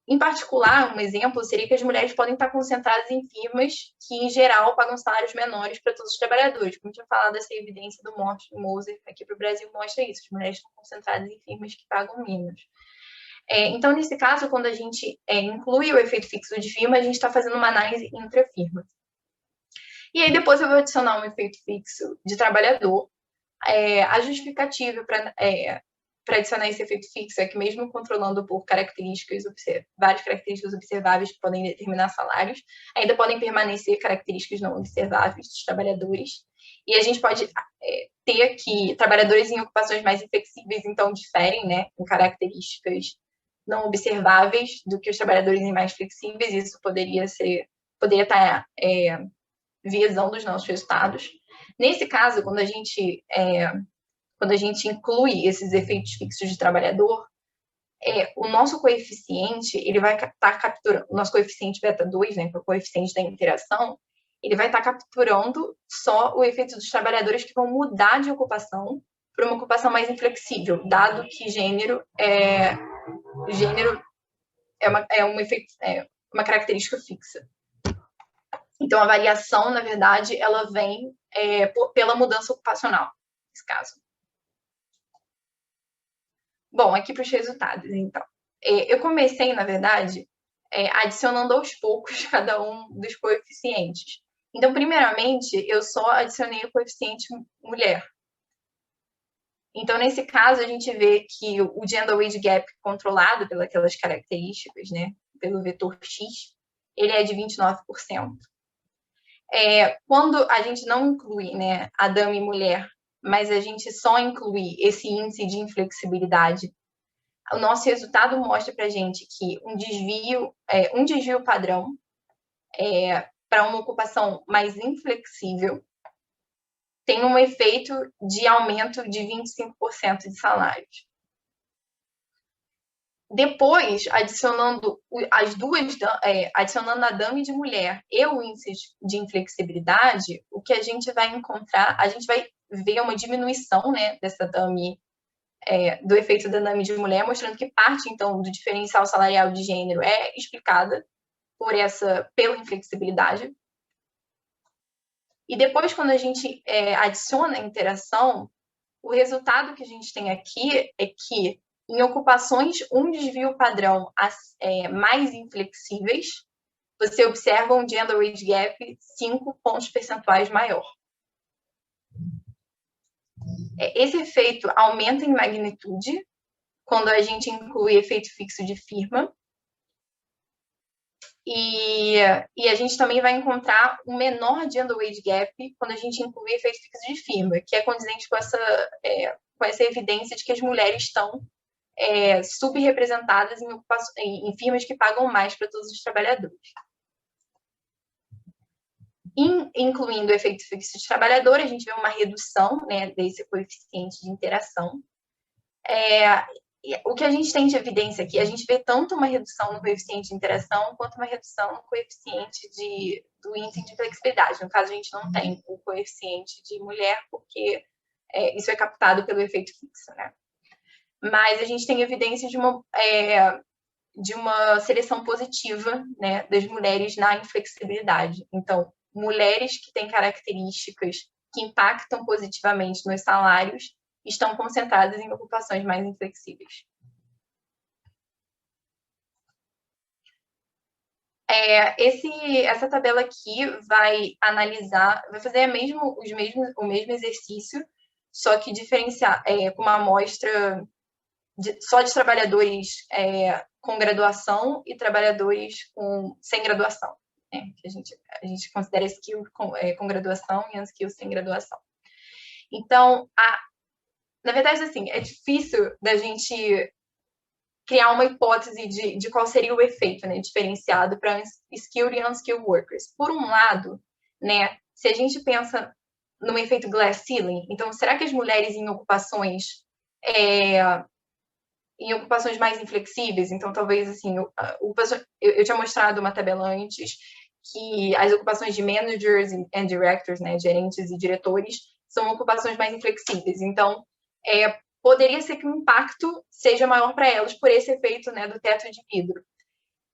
Em particular, um exemplo seria que as mulheres podem estar concentradas em firmas que, em geral, pagam salários menores para todos os trabalhadores. Como eu tinha falado, essa evidência do Moser aqui para o Brasil mostra isso. As mulheres estão concentradas em firmas que pagam menos. Então, nesse caso, quando a gente inclui o efeito fixo de firma, a gente está fazendo uma análise intra-firma. E aí, depois eu vou adicionar um efeito fixo de trabalhador. A justificativa para adicionar esse efeito fixo é que, mesmo controlando por várias características observáveis que podem determinar salários, ainda podem permanecer características não observáveis dos trabalhadores. E a gente pode ter aqui trabalhadores em ocupações mais inflexíveis, então diferem, né, em características não observáveis do que os trabalhadores em mais flexíveis. Isso poderia estar viesando os nossos resultados. Nesse caso, quando a gente inclui esses efeitos fixos de trabalhador, o nosso coeficiente, ele vai estar capturando, o nosso coeficiente beta 2, né, que é o coeficiente da interação, ele vai estar capturando só o efeito dos trabalhadores que vão mudar de ocupação para uma ocupação mais inflexível, dado que gênero é uma característica fixa. Então, a variação, na verdade, ela vem pela mudança ocupacional, nesse caso. Bom, aqui para os resultados, então. Eu comecei, na verdade, adicionando aos poucos cada um dos coeficientes. Então, primeiramente, eu só adicionei o coeficiente mulher. Então, nesse caso, a gente vê que o gender wage gap controlado pelas características, né, pelo vetor X, ele é de 29%. Quando a gente não inclui, né, a dama e mulher, mas a gente só inclui esse índice de inflexibilidade, o nosso resultado mostra para a gente que um desvio padrão para uma ocupação mais inflexível tem um efeito de aumento de 25% de salários. Depois, adicionando a dama de mulher e o índice de inflexibilidade, o que a gente vai encontrar, a gente vai ver uma diminuição, né, dessa dummy, do efeito da dummy de mulher, mostrando que parte, então, do diferencial salarial de gênero é explicada pela inflexibilidade. E depois, quando a gente adiciona a interação, o resultado que a gente tem aqui é que, em ocupações um desvio padrão mais inflexíveis, você observa um gender wage gap 5 pontos percentuais maior. Esse efeito aumenta em magnitude quando a gente inclui efeito fixo de firma. E a gente também vai encontrar um menor gender wage gap quando a gente inclui efeito fixo de firma, que é condizente com essa evidência de que as mulheres estão subrepresentadas em firmas que pagam mais para todos os trabalhadores. Incluindo o efeito fixo de trabalhador, a gente vê uma redução, né, desse coeficiente de interação. O que a gente tem de evidência aqui, a gente vê tanto uma redução no coeficiente de interação quanto uma redução no coeficiente do índice de flexibilidade. No caso, a gente não tem o coeficiente de mulher, porque isso é captado pelo efeito fixo, né? Mas a gente tem evidência de uma seleção positiva, né, das mulheres na inflexibilidade. Então, mulheres que têm características que impactam positivamente nos salários estão concentradas em ocupações mais inflexíveis. Essa tabela aqui vai fazer o mesmo exercício, só que diferenciar com uma amostra só de trabalhadores com graduação e trabalhadores sem graduação, né? Que a gente considera skill com graduação e unskill sem graduação. Então, na verdade, assim, é difícil da gente criar uma hipótese de qual seria o efeito, né, diferenciado para skilled e unskilled workers. Por um lado, né, se a gente pensa no efeito glass ceiling, então, será que as mulheres em ocupações mais inflexíveis, então talvez assim, eu tinha mostrado uma tabela antes que as ocupações de managers and directors, né, gerentes e diretores, são ocupações mais inflexíveis. Então, poderia ser que o impacto seja maior para elas por esse efeito, né, do teto de vidro.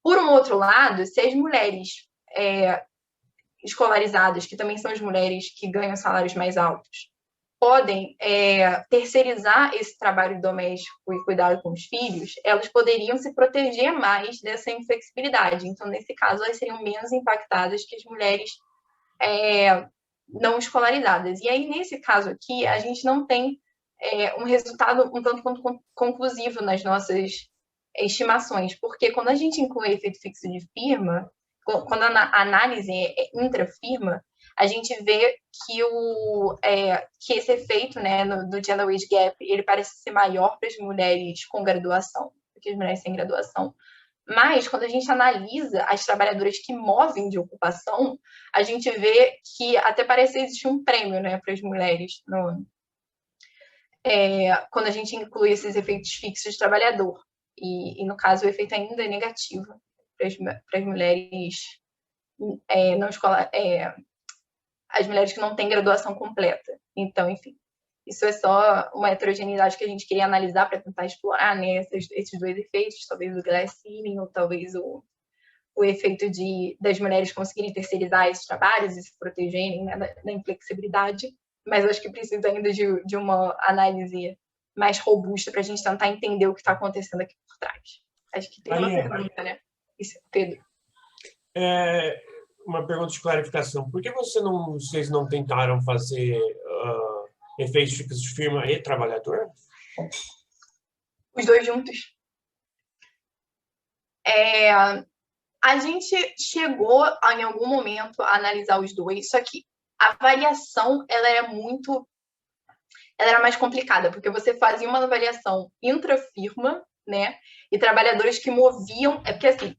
Por um outro lado, se as mulheres escolarizadas, que também são as mulheres que ganham salários mais altos, podem terceirizar esse trabalho doméstico e cuidado com os filhos, elas poderiam se proteger mais dessa inflexibilidade. Então, nesse caso, elas seriam menos impactadas que as mulheres não escolarizadas. E aí, nesse caso aqui, a gente não tem um resultado um tanto quanto conclusivo nas nossas estimações, porque quando a gente inclui efeito fixo de firma, quando a análise é intrafirma, a gente vê que esse efeito, né, do gender wage gap, ele parece ser maior para as mulheres com graduação do que as mulheres sem graduação. Mas, quando a gente analisa as trabalhadoras que movem de ocupação, a gente vê que até parece existir um prêmio, né, para as mulheres quando a gente inclui esses efeitos fixos de trabalhador. E no caso, o efeito ainda é negativo para as mulheres não escolar, as mulheres que não têm graduação completa. Então, enfim, isso é só uma heterogeneidade que a gente queria analisar para tentar explorar, né, esses dois efeitos, talvez o glass ceiling ou talvez o efeito das mulheres conseguirem terceirizar esses trabalhos e se protegerem, né, da inflexibilidade. Mas eu acho que precisa ainda de uma análise mais robusta para a gente tentar entender o que está acontecendo aqui por trás. Acho que tem uma pergunta, né? Isso, Pedro. Uma pergunta de clarificação. Por que vocês não tentaram fazer efeitos fixos de firma e trabalhador? Os dois juntos. A gente chegou, em algum momento, a analisar os dois, só que a variação ela era mais complicada, porque você fazia uma avaliação intrafirma, né? E trabalhadores que moviam... porque, assim,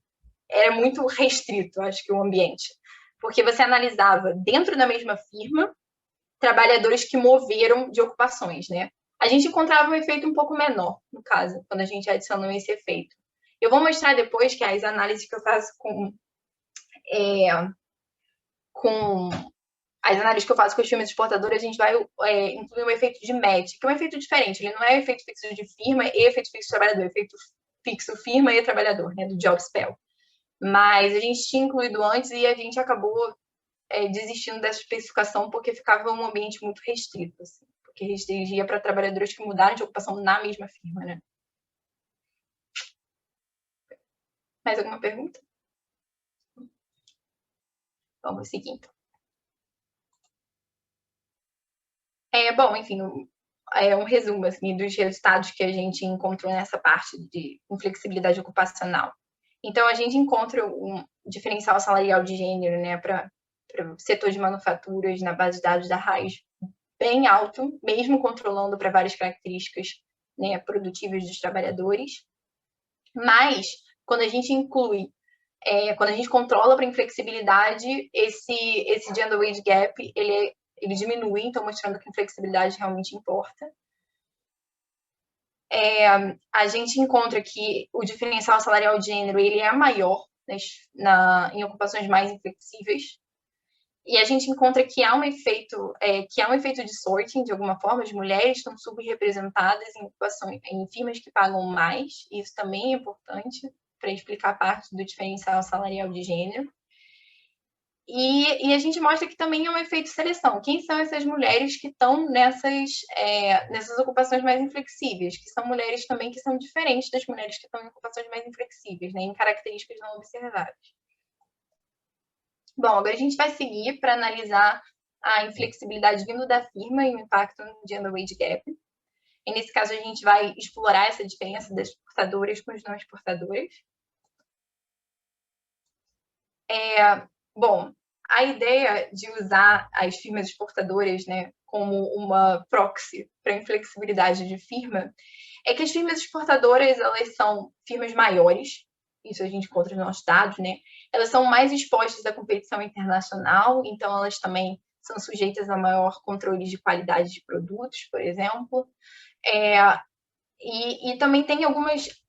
era muito restrito, acho que, o ambiente. Porque você analisava, dentro da mesma firma, trabalhadores que moveram de ocupações, né? A gente encontrava um efeito um pouco menor, no caso, quando a gente adicionou esse efeito. Eu vou mostrar depois que as análises que eu faço com as análises que eu faço com os filmes exportadores, a gente vai incluir um efeito de match, que é um efeito diferente. Ele não é efeito fixo de firma e efeito fixo de trabalhador, é efeito fixo firma e trabalhador, né, do job spell. Mas a gente tinha incluído antes e a gente acabou desistindo dessa especificação porque ficava um ambiente muito restrito, assim, porque restringia para trabalhadores que mudaram de ocupação na mesma firma, né? Mais alguma pergunta? Vamos seguir, então. Bom, enfim, um resumo assim, dos resultados que a gente encontrou nessa parte de inflexibilidade ocupacional. Então, a gente encontra um diferencial salarial de gênero, né, para o setor de manufaturas na base de dados da RAIS bem alto, mesmo controlando para várias características, né, produtivas dos trabalhadores. Mas, quando a gente inclui, quando a gente controla para inflexibilidade, esse gender wage gap, ele diminui, então mostrando que a inflexibilidade realmente importa. A gente encontra que o diferencial salarial de gênero ele é maior em ocupações mais inflexíveis. E a gente encontra que há um efeito de sorting, de alguma forma, as mulheres estão subrepresentadas em firmas que pagam mais, e isso também é importante para explicar parte do diferencial salarial de gênero. E a gente mostra que também é um efeito de seleção. Quem são essas mulheres que estão nessas ocupações mais inflexíveis? Que são mulheres também que são diferentes das mulheres que estão em ocupações mais inflexíveis, né, em características não observáveis. Bom, agora a gente vai seguir para analisar a inflexibilidade vindo da firma e o impacto no gender wage gap. E nesse caso, a gente vai explorar essa diferença das exportadoras com as não exportadoras. Bom, a ideia de usar as firmas exportadoras, né, como uma proxy para inflexibilidade de firma é que as firmas exportadoras elas são firmas maiores, isso a gente encontra nos nossos dados, né? Elas são mais expostas à competição internacional, então elas também são sujeitas a maior controle de qualidade de produtos, por exemplo. E também tem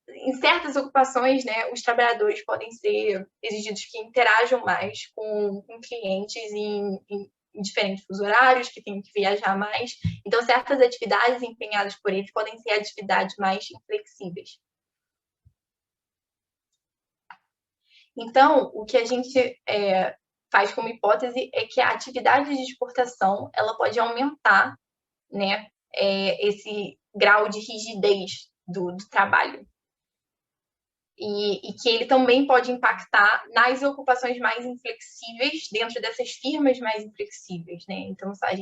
em certas ocupações, né, os trabalhadores podem ser exigidos que interajam mais com clientes em diferentes fusos horários, que têm que viajar mais. Então, certas atividades empenhadas por eles podem ser atividades mais inflexíveis. Então, o que a gente faz como hipótese é que a atividade de exportação ela pode aumentar, né, esse grau de rigidez do trabalho. E que ele também pode impactar nas ocupações mais inflexíveis dentro dessas firmas mais inflexíveis, né? Então, a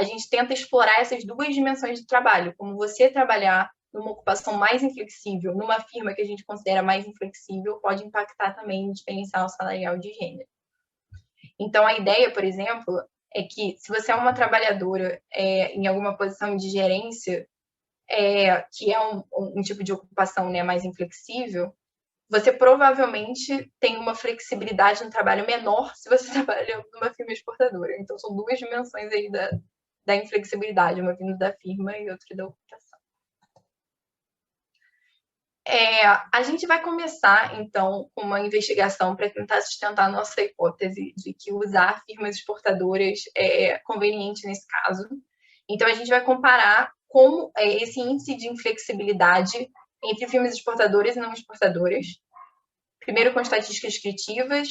gente tenta explorar essas duas dimensões do trabalho, como você trabalhar numa ocupação mais inflexível, numa firma que a gente considera mais inflexível, pode impactar também no diferencial salarial de gênero. Então, a ideia, por exemplo, é que se você é uma trabalhadora em alguma posição de gerência, que é um tipo de ocupação, né, mais inflexível, você provavelmente tem uma flexibilidade no trabalho menor se você trabalha numa firma exportadora. Então, são duas dimensões aí da inflexibilidade, uma vindo da firma e outra da ocupação. A gente vai começar, então, com uma investigação para tentar sustentar a nossa hipótese de que usar firmas exportadoras é conveniente nesse caso. Então, a gente vai comparar como esse índice de inflexibilidade entre firmas exportadoras e não exportadoras. Primeiro com estatísticas descritivas,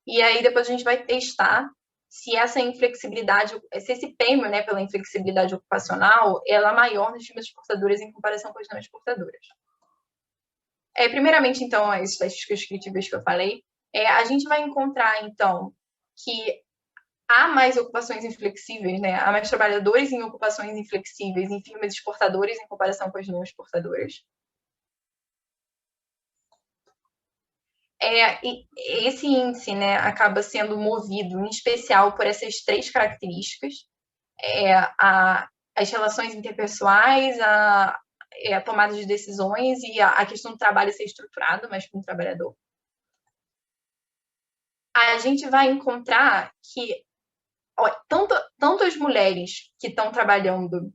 e aí depois a gente vai testar se essa inflexibilidade, se esse prêmio, né, pela inflexibilidade ocupacional, ela é maior nas firmas exportadoras em comparação com as não exportadoras. Primeiramente, então, as estatísticas descritivas que eu falei, a gente vai encontrar, então, que há mais ocupações inflexíveis, né? Há mais trabalhadores em ocupações inflexíveis em firmas exportadoras em comparação com as não exportadoras. E esse índice, né, acaba sendo movido, em especial, por essas três características. As relações interpessoais, a tomada de decisões e a questão do trabalho ser estruturado, mas como trabalhador. A gente vai encontrar que tanto as mulheres que estão trabalhando,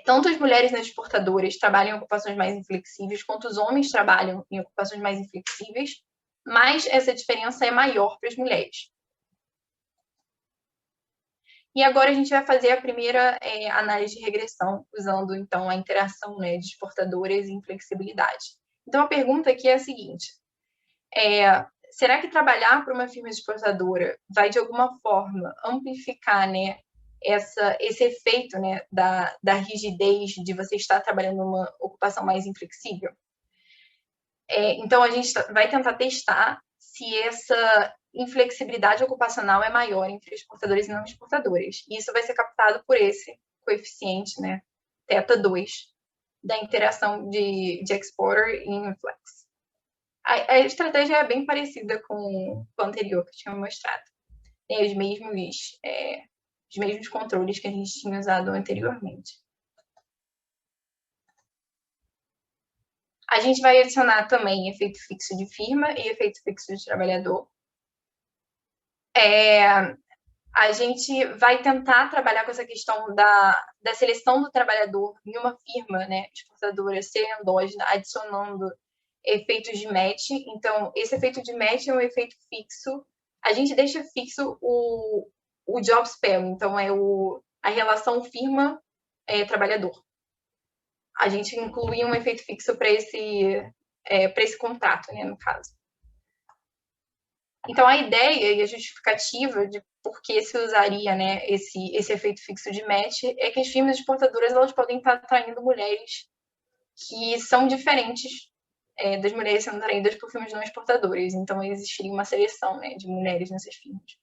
tanto as mulheres nas exportadoras trabalham em ocupações mais inflexíveis, quanto os homens trabalham em ocupações mais inflexíveis, mas essa diferença é maior para as mulheres. E agora a gente vai fazer a primeira análise de regressão, usando, então, a interação, né, de exportadoras e inflexibilidade. Então, a pergunta aqui é a seguinte: será que trabalhar para uma firma exportadora vai, de alguma forma, amplificar, né, esse efeito, né, da rigidez de você estar trabalhando numa ocupação mais inflexível? Então, a gente vai tentar testar se essa inflexibilidade ocupacional é maior entre exportadores e não exportadores. E isso vai ser captado por esse coeficiente, né, θ2, da interação de exporter e inflex. A estratégia é bem parecida com o anterior que eu tinha mostrado. Tem os mesmos controles que a gente tinha usado anteriormente. A gente vai adicionar também efeito fixo de firma e efeito fixo de trabalhador. A gente vai tentar trabalhar com essa questão da seleção do trabalhador em uma firma, né, exportadora, ser endógena, adicionando efeitos de match. Então, esse efeito de match é um efeito fixo. A gente deixa fixo o job spell, então a relação firma-trabalhador. A gente inclui um efeito fixo para esse contrato, né, no caso. Então, a ideia e a justificativa de por que se usaria, né, esse efeito fixo de match é que as firmas exportadoras elas podem estar atraindo mulheres que são diferentes das mulheres sendo atraídas por firmas não exportadoras. Então, existiria uma seleção, né, de mulheres nessas firmas.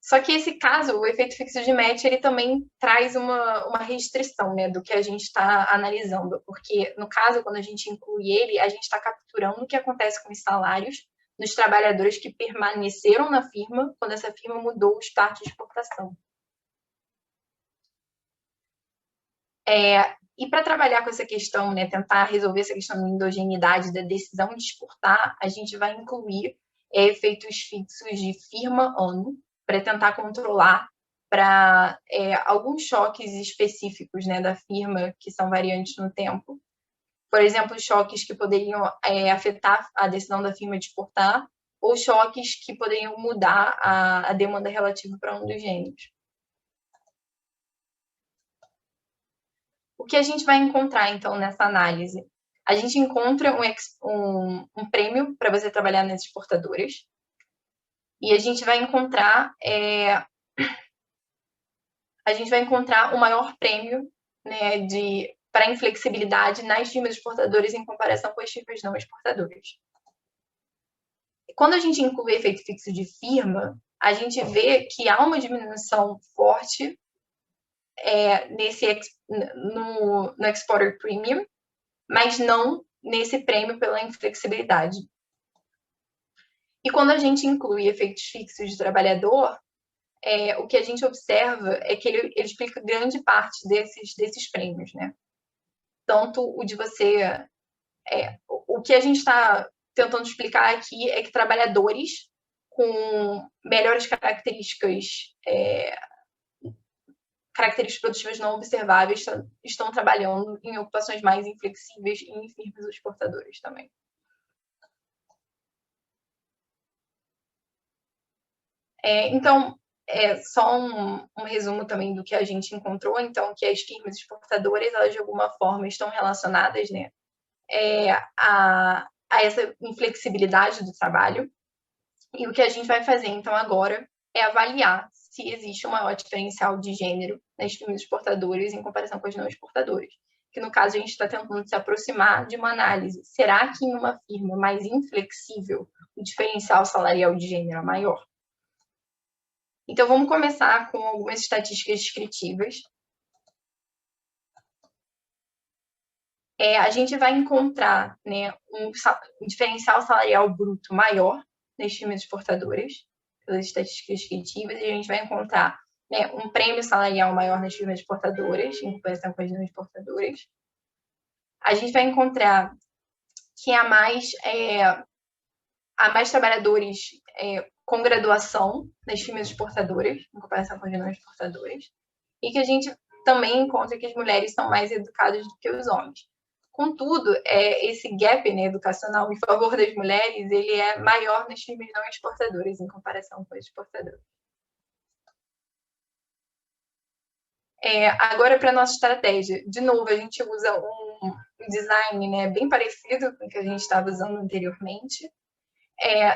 Só que esse caso, o efeito fixo de match, ele também traz uma restrição, né, do que a gente está analisando, porque no caso, quando a gente inclui ele, a gente está capturando o que acontece com os salários dos trabalhadores que permaneceram na firma quando essa firma mudou o status de exportação. E para trabalhar com essa questão, né, tentar resolver essa questão da endogeneidade da decisão de exportar, a gente vai incluir efeitos fixos de firma-ano, para tentar controlar para alguns choques específicos, né, da firma que são variantes no tempo. Por exemplo, choques que poderiam afetar a decisão da firma de exportar ou choques que poderiam mudar a demanda relativa para um dos gêneros. O que a gente vai encontrar, então, nessa análise? a gente encontra um prêmio para você trabalhar nas exportadoras. E a gente vai encontrar o maior prêmio, né, para inflexibilidade nas firmas exportadoras em comparação com as firmas não exportadoras. Quando a gente inclui efeito fixo de firma, a gente vê que há uma diminuição forte no Exporter Premium, mas não nesse prêmio pela inflexibilidade. E quando a gente inclui efeitos fixos de trabalhador, o que a gente observa é que ele explica grande parte desses prêmios, né? Tanto o de você... o que a gente está tentando explicar aqui é que trabalhadores com melhores características produtivas não observáveis estão trabalhando em ocupações mais inflexíveis e em firmas exportadoras também. Então, só um resumo também do que a gente encontrou, então, que as firmas exportadoras, elas de alguma forma estão relacionadas, né, a essa inflexibilidade do trabalho. E o que a gente vai fazer, então, agora é avaliar se existe um maior diferencial de gênero nas firmas exportadoras em comparação com as não exportadoras. Que, no caso, a gente está tentando se aproximar de uma análise. Será que em uma firma mais inflexível o diferencial salarial de gênero é maior? Então, vamos começar com algumas estatísticas descritivas. A gente vai encontrar, né, um diferencial salarial bruto maior nas firmas exportadoras, pelas estatísticas descritivas, e a gente vai encontrar, né, um prêmio salarial maior nas firmas exportadoras, em comparação com as não exportadoras. A gente vai encontrar que há mais trabalhadores com graduação nas firmas exportadoras, em comparação com as não exportadoras, e que a gente também encontra que as mulheres são mais educadas do que os homens. Contudo, esse gap, né, educacional em favor das mulheres, ele é maior nas firmas não exportadoras em comparação com as exportadoras. Agora, para a nossa estratégia, de novo, a gente usa um design, né, bem parecido com o que a gente estava usando anteriormente.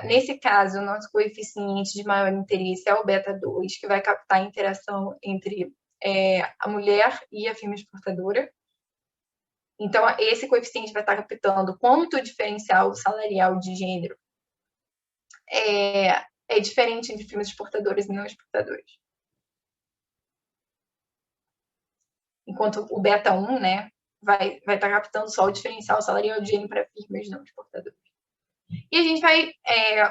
Nesse caso, o nosso coeficiente de maior interesse é o beta 2, que vai captar a interação entre a mulher e a firma exportadora. Então, esse coeficiente vai estar captando quanto o diferencial salarial de gênero é diferente entre firmas exportadoras e não exportadoras. Enquanto o beta 1, né, vai estar captando só o diferencial salarial de gênero para firmas não exportadoras. E a gente vai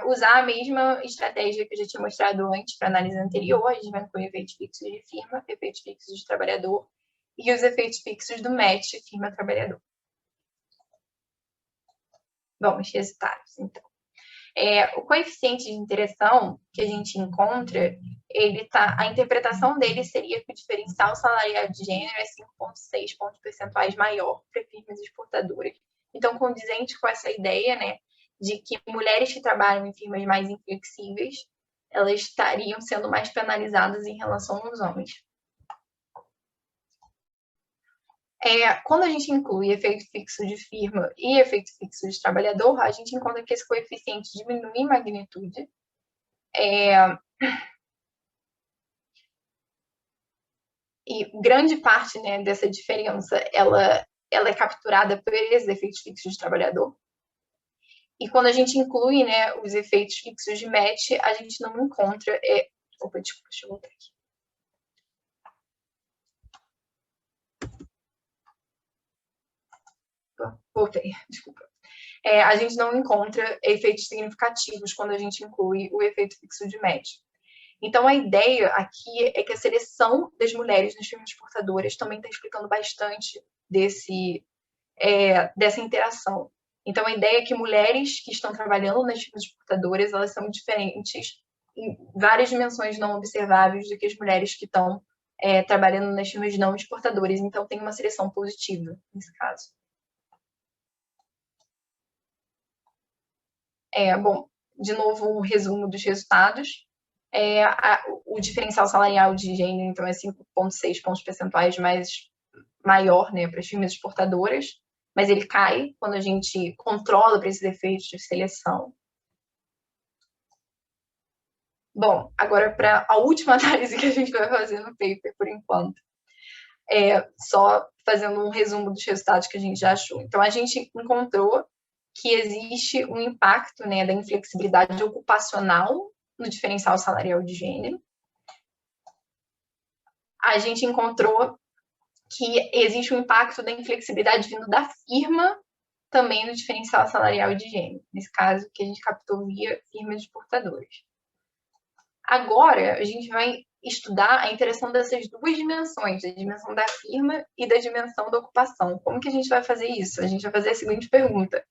usar a mesma estratégia que eu já tinha mostrado antes para a análise anterior. A gente vai incluir efeitos fixos de firma, efeitos fixos de trabalhador e os efeitos fixos do match firma-trabalhador. Bom, os resultados, então. O coeficiente de interação que a gente encontra, a interpretação dele seria que o diferencial salarial de gênero é 5,6 pontos percentuais maior para firmas exportadoras. Então, condizente com essa ideia, né, de que mulheres que trabalham em firmas mais inflexíveis, elas estariam sendo mais penalizadas em relação aos homens. Quando a gente inclui efeito fixo de firma e efeito fixo de trabalhador, a gente encontra que esse coeficiente diminui em magnitude. E grande parte, né, dessa diferença, ela é capturada por esses efeitos fixos de trabalhador. E quando a gente inclui, né, os efeitos fixos de match, a gente não encontra... Opa, desculpa, deixa eu voltar aqui. Voltei, desculpa. A gente não encontra efeitos significativos quando a gente inclui o efeito fixo de match. Então, a ideia aqui é que a seleção das mulheres nas firmas exportadoras também está explicando bastante dessa interação. Então, a ideia é que mulheres que estão trabalhando nas firmas exportadoras, elas são diferentes em várias dimensões não observáveis do que as mulheres que estão trabalhando nas firmas não exportadoras. Então, tem uma seleção positiva nesse caso. Bom, de novo, um resumo dos resultados. O diferencial salarial de gênero, então, é 5,6 pontos percentuais maior, né, para as firmas exportadoras. mas ele cai quando a gente controla para esses efeitos de seleção. Bom, agora para a última análise que a gente vai fazer no paper, por enquanto. Só fazendo um resumo dos resultados que a gente já achou. Então, a gente encontrou que existe um impacto, né, da inflexibilidade ocupacional no diferencial salarial de gênero. A gente encontrou que existe um impacto da inflexibilidade vindo da firma também no diferencial salarial de gênero, nesse caso que a gente captou via firmas exportadoras. Agora, a gente vai estudar a interação dessas duas dimensões, da dimensão da firma e da dimensão da ocupação. Como que a gente vai fazer isso? A gente vai fazer a seguinte pergunta: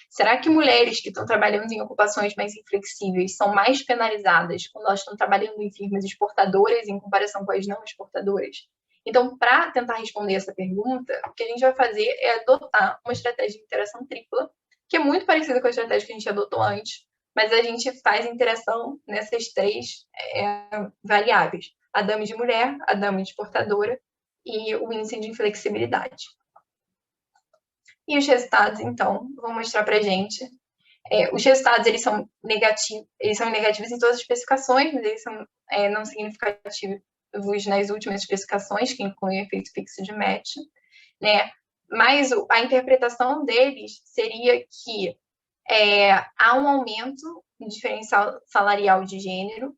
será que mulheres que estão trabalhando em ocupações mais inflexíveis são mais penalizadas quando elas estão trabalhando em firmas exportadoras em comparação com as não exportadoras? Então, para tentar responder essa pergunta, o que a gente vai fazer é adotar uma estratégia de interação tripla, que é muito parecida com a estratégia que a gente adotou antes, mas a gente faz interação nessas três variáveis: a dummy de mulher, a dummy de exportadora e o índice de inflexibilidade. E os resultados, então, vou mostrar para a gente. Os resultados, eles são negativos em todas as especificações, mas eles são não significativos nas últimas especificações, que incluem o efeito fixo de match, né? Mas a interpretação deles seria que há um aumento no diferencial salarial de gênero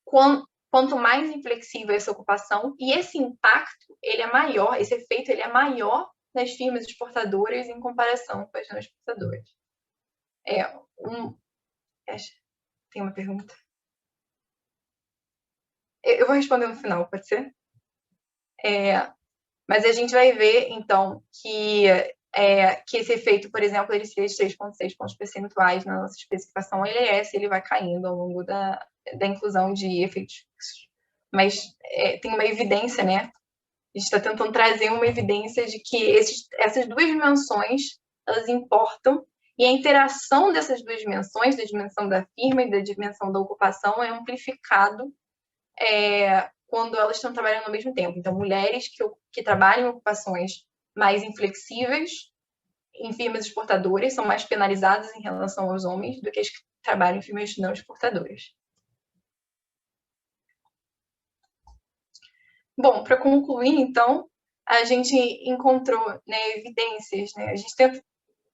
quanto mais inflexível essa ocupação, e esse impacto, ele é maior, esse efeito, ele é maior nas firmas exportadoras em comparação com as não exportadoras. Tem uma pergunta? Eu vou responder no final, pode ser? Mas a gente vai ver, então, que esse efeito, por exemplo, ele seria de 3,6 pontos percentuais na nossa especificação LS, ele vai caindo ao longo da inclusão de efeitos fixos. Mas tem uma evidência, né? A gente está tentando trazer uma evidência de que essas duas dimensões, elas importam, e a interação dessas duas dimensões, da dimensão da firma e da dimensão da ocupação, é amplificado quando elas estão trabalhando ao mesmo tempo. Então, mulheres que trabalham em ocupações mais inflexíveis em firmas exportadoras são mais penalizadas em relação aos homens do que as que trabalham em firmas não exportadoras. Bom, para concluir, então, a gente encontrou, né, evidências, né? A gente tenta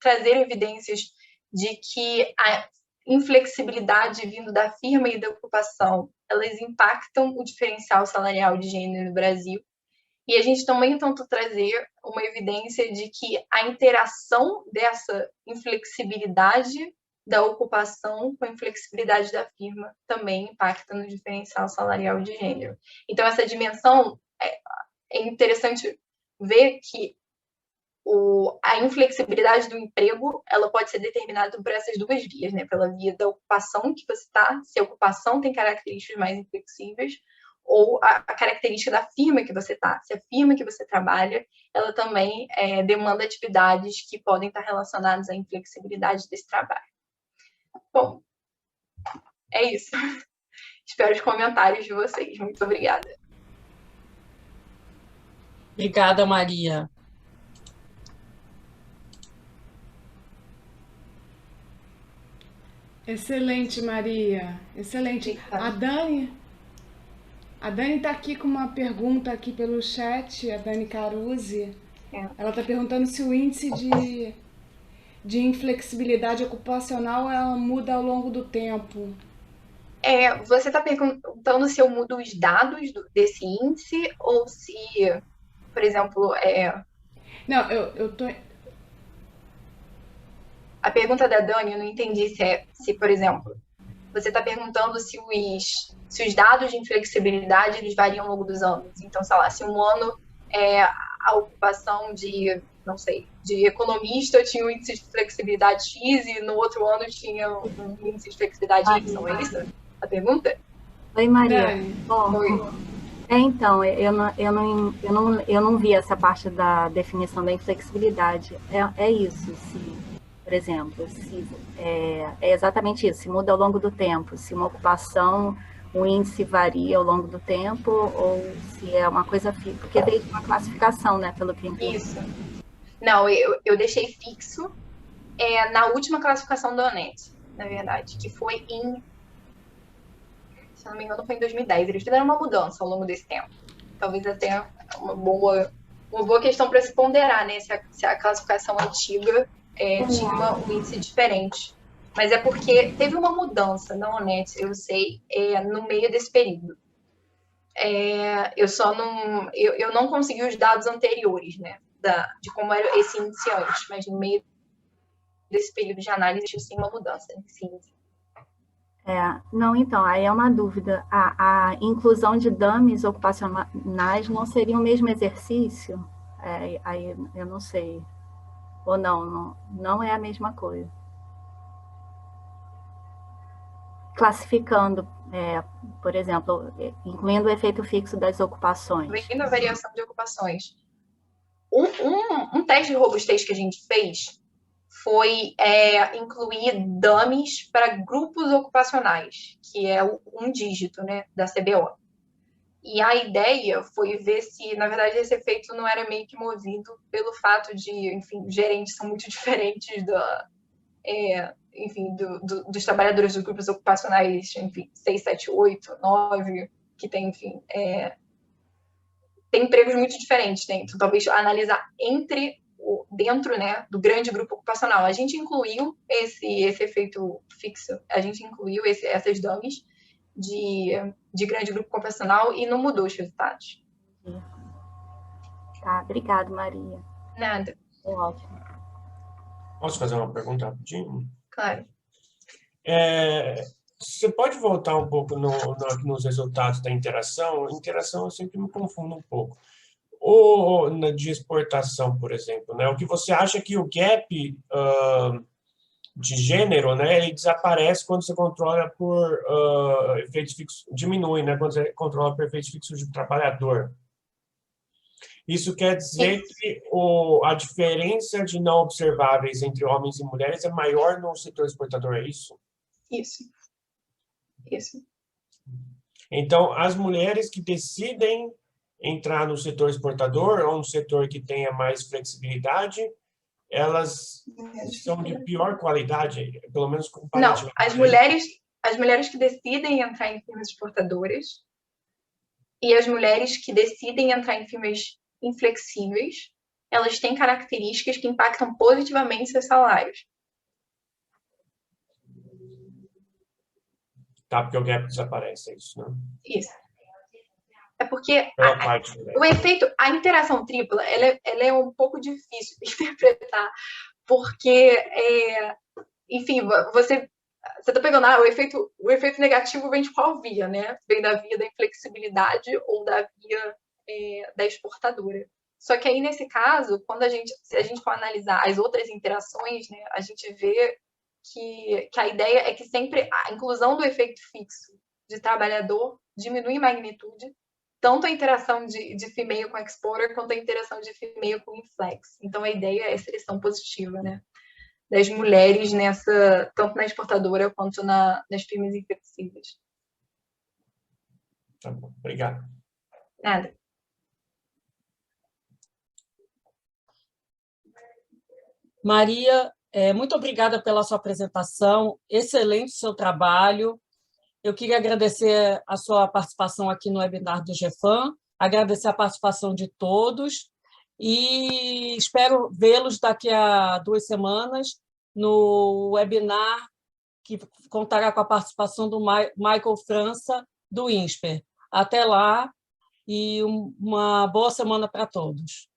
trazer evidências de que a inflexibilidade vindo da firma e da ocupação, elas impactam o diferencial salarial de gênero no Brasil. E a gente também tentou trazer uma evidência de que a interação dessa inflexibilidade da ocupação com a inflexibilidade da firma também impacta no diferencial salarial de gênero. Então, essa dimensão, é interessante ver que a inflexibilidade do emprego, ela pode ser determinada por essas duas vias, né? Pela via da ocupação que você está, se a ocupação tem características mais inflexíveis, ou a característica da firma que você está. Se a firma que você trabalha, ela também demanda atividades que podem estar relacionadas à inflexibilidade desse trabalho. Bom, é isso. Espero os comentários de vocês. Muito obrigada. Obrigada, Maria. Excelente, Maria. Excelente. A Dani está aqui com uma pergunta aqui pelo chat, a Dani Caruzi. Ela está perguntando se o índice de inflexibilidade ocupacional ela muda ao longo do tempo. Você está perguntando se eu mudo os dados desse índice ou se, por exemplo, Não, eu tô... A pergunta da Dani, eu não entendi se por exemplo, você está perguntando se os dados de inflexibilidade eles variam ao longo dos anos. Então, sei lá, se um ano a ocupação de, não sei, de economista tinha um índice de flexibilidade X e no outro ano tinha um índice de flexibilidade Y, é isso a pergunta? Oi, Maria. Bom, então, eu não vi essa parte da definição da inflexibilidade. É isso, sim. Por exemplo, se, é exatamente isso, se muda ao longo do tempo, se uma ocupação, o índice varia ao longo do tempo, ou se é uma coisa fixa, porque veio de uma classificação, né, pelo que entendi. Isso. Não, eu deixei fixo na última classificação da ONET, na verdade, que foi se não me engano, foi em 2010. Eles fizeram uma mudança ao longo desse tempo. Talvez até uma boa questão para se ponderar, né? Se a classificação antiga tinha um índice diferente. Mas é porque teve uma mudança na ONET, eu sei, no meio desse período. Eu não consegui os dados anteriores, né? De como era esse índice antes, mas no meio desse período de análise existe sim uma mudança nesse índice. Não, então, aí é uma dúvida. A inclusão de dummies ocupacionais não seria o mesmo exercício? Aí eu não sei. Ou não é a mesma coisa. Classificando, por exemplo, incluindo o efeito fixo das ocupações. Incluindo a variação de ocupações. Um teste de robustez que a gente fez foi incluir dummies para grupos ocupacionais, que é um dígito, né, da CBO. E a ideia foi ver se, na verdade, esse efeito não era meio que movido pelo fato de, enfim, gerentes são muito diferentes dos trabalhadores dos grupos ocupacionais, enfim, 6, 7, 8, 9, que tem, enfim, tem empregos muito diferentes, né? Então, talvez analisar dentro, né, do grande grupo ocupacional. A gente incluiu esse efeito fixo, a gente incluiu essas dummies de grande grupo ocupacional e não mudou os resultados. Tá, obrigada, Maria. Nada. É ótimo. Posso fazer uma pergunta rapidinho? Claro. Você pode voltar um pouco nos resultados da interação? Interação eu sempre me confundo um pouco. Ou de exportação, por exemplo, né? O que você acha que o gap de gênero, né, ele desaparece quando você controla por efeitos fixos, diminui, né, quando você controla por efeitos fixos de trabalhador. Isso quer dizer que a diferença de não observáveis entre homens e mulheres é maior no setor exportador, é isso? Isso. Então, as mulheres que decidem entrar no setor exportador, ou um setor que tenha mais flexibilidade, elas são de pior qualidade, pelo menos comparativamente. Não, as mulheres que decidem entrar em firmas exportadoras e as mulheres que decidem entrar em firmas inflexíveis, elas têm características que impactam positivamente seus salários. Tá, porque o gap desaparece, é isso, né? Isso. É porque o efeito, a interação tripla, ela é um pouco difícil de interpretar, porque, enfim, você está pegando o efeito negativo vem de qual via, né? Vem da via da inflexibilidade ou da via da exportadora. Só que aí, nesse caso, se a gente for analisar as outras interações, né, a gente vê que a ideia é que sempre a inclusão do efeito fixo de trabalhador diminui em magnitude, tanto a interação de female com exporter, quanto a interação de female com inflex. Então, a ideia é a seleção positiva, né, das mulheres tanto na exportadora quanto nas firmas inflexíveis. Tá bom, obrigado. Nada. Maria, muito obrigada pela sua apresentação, excelente o seu trabalho. Eu queria agradecer a sua participação aqui no webinar do GEFAM, agradecer a participação de todos e espero vê-los daqui a 2 semanas no webinar que contará com a participação do Michael França, do INSPER. Até lá e uma boa semana para todos.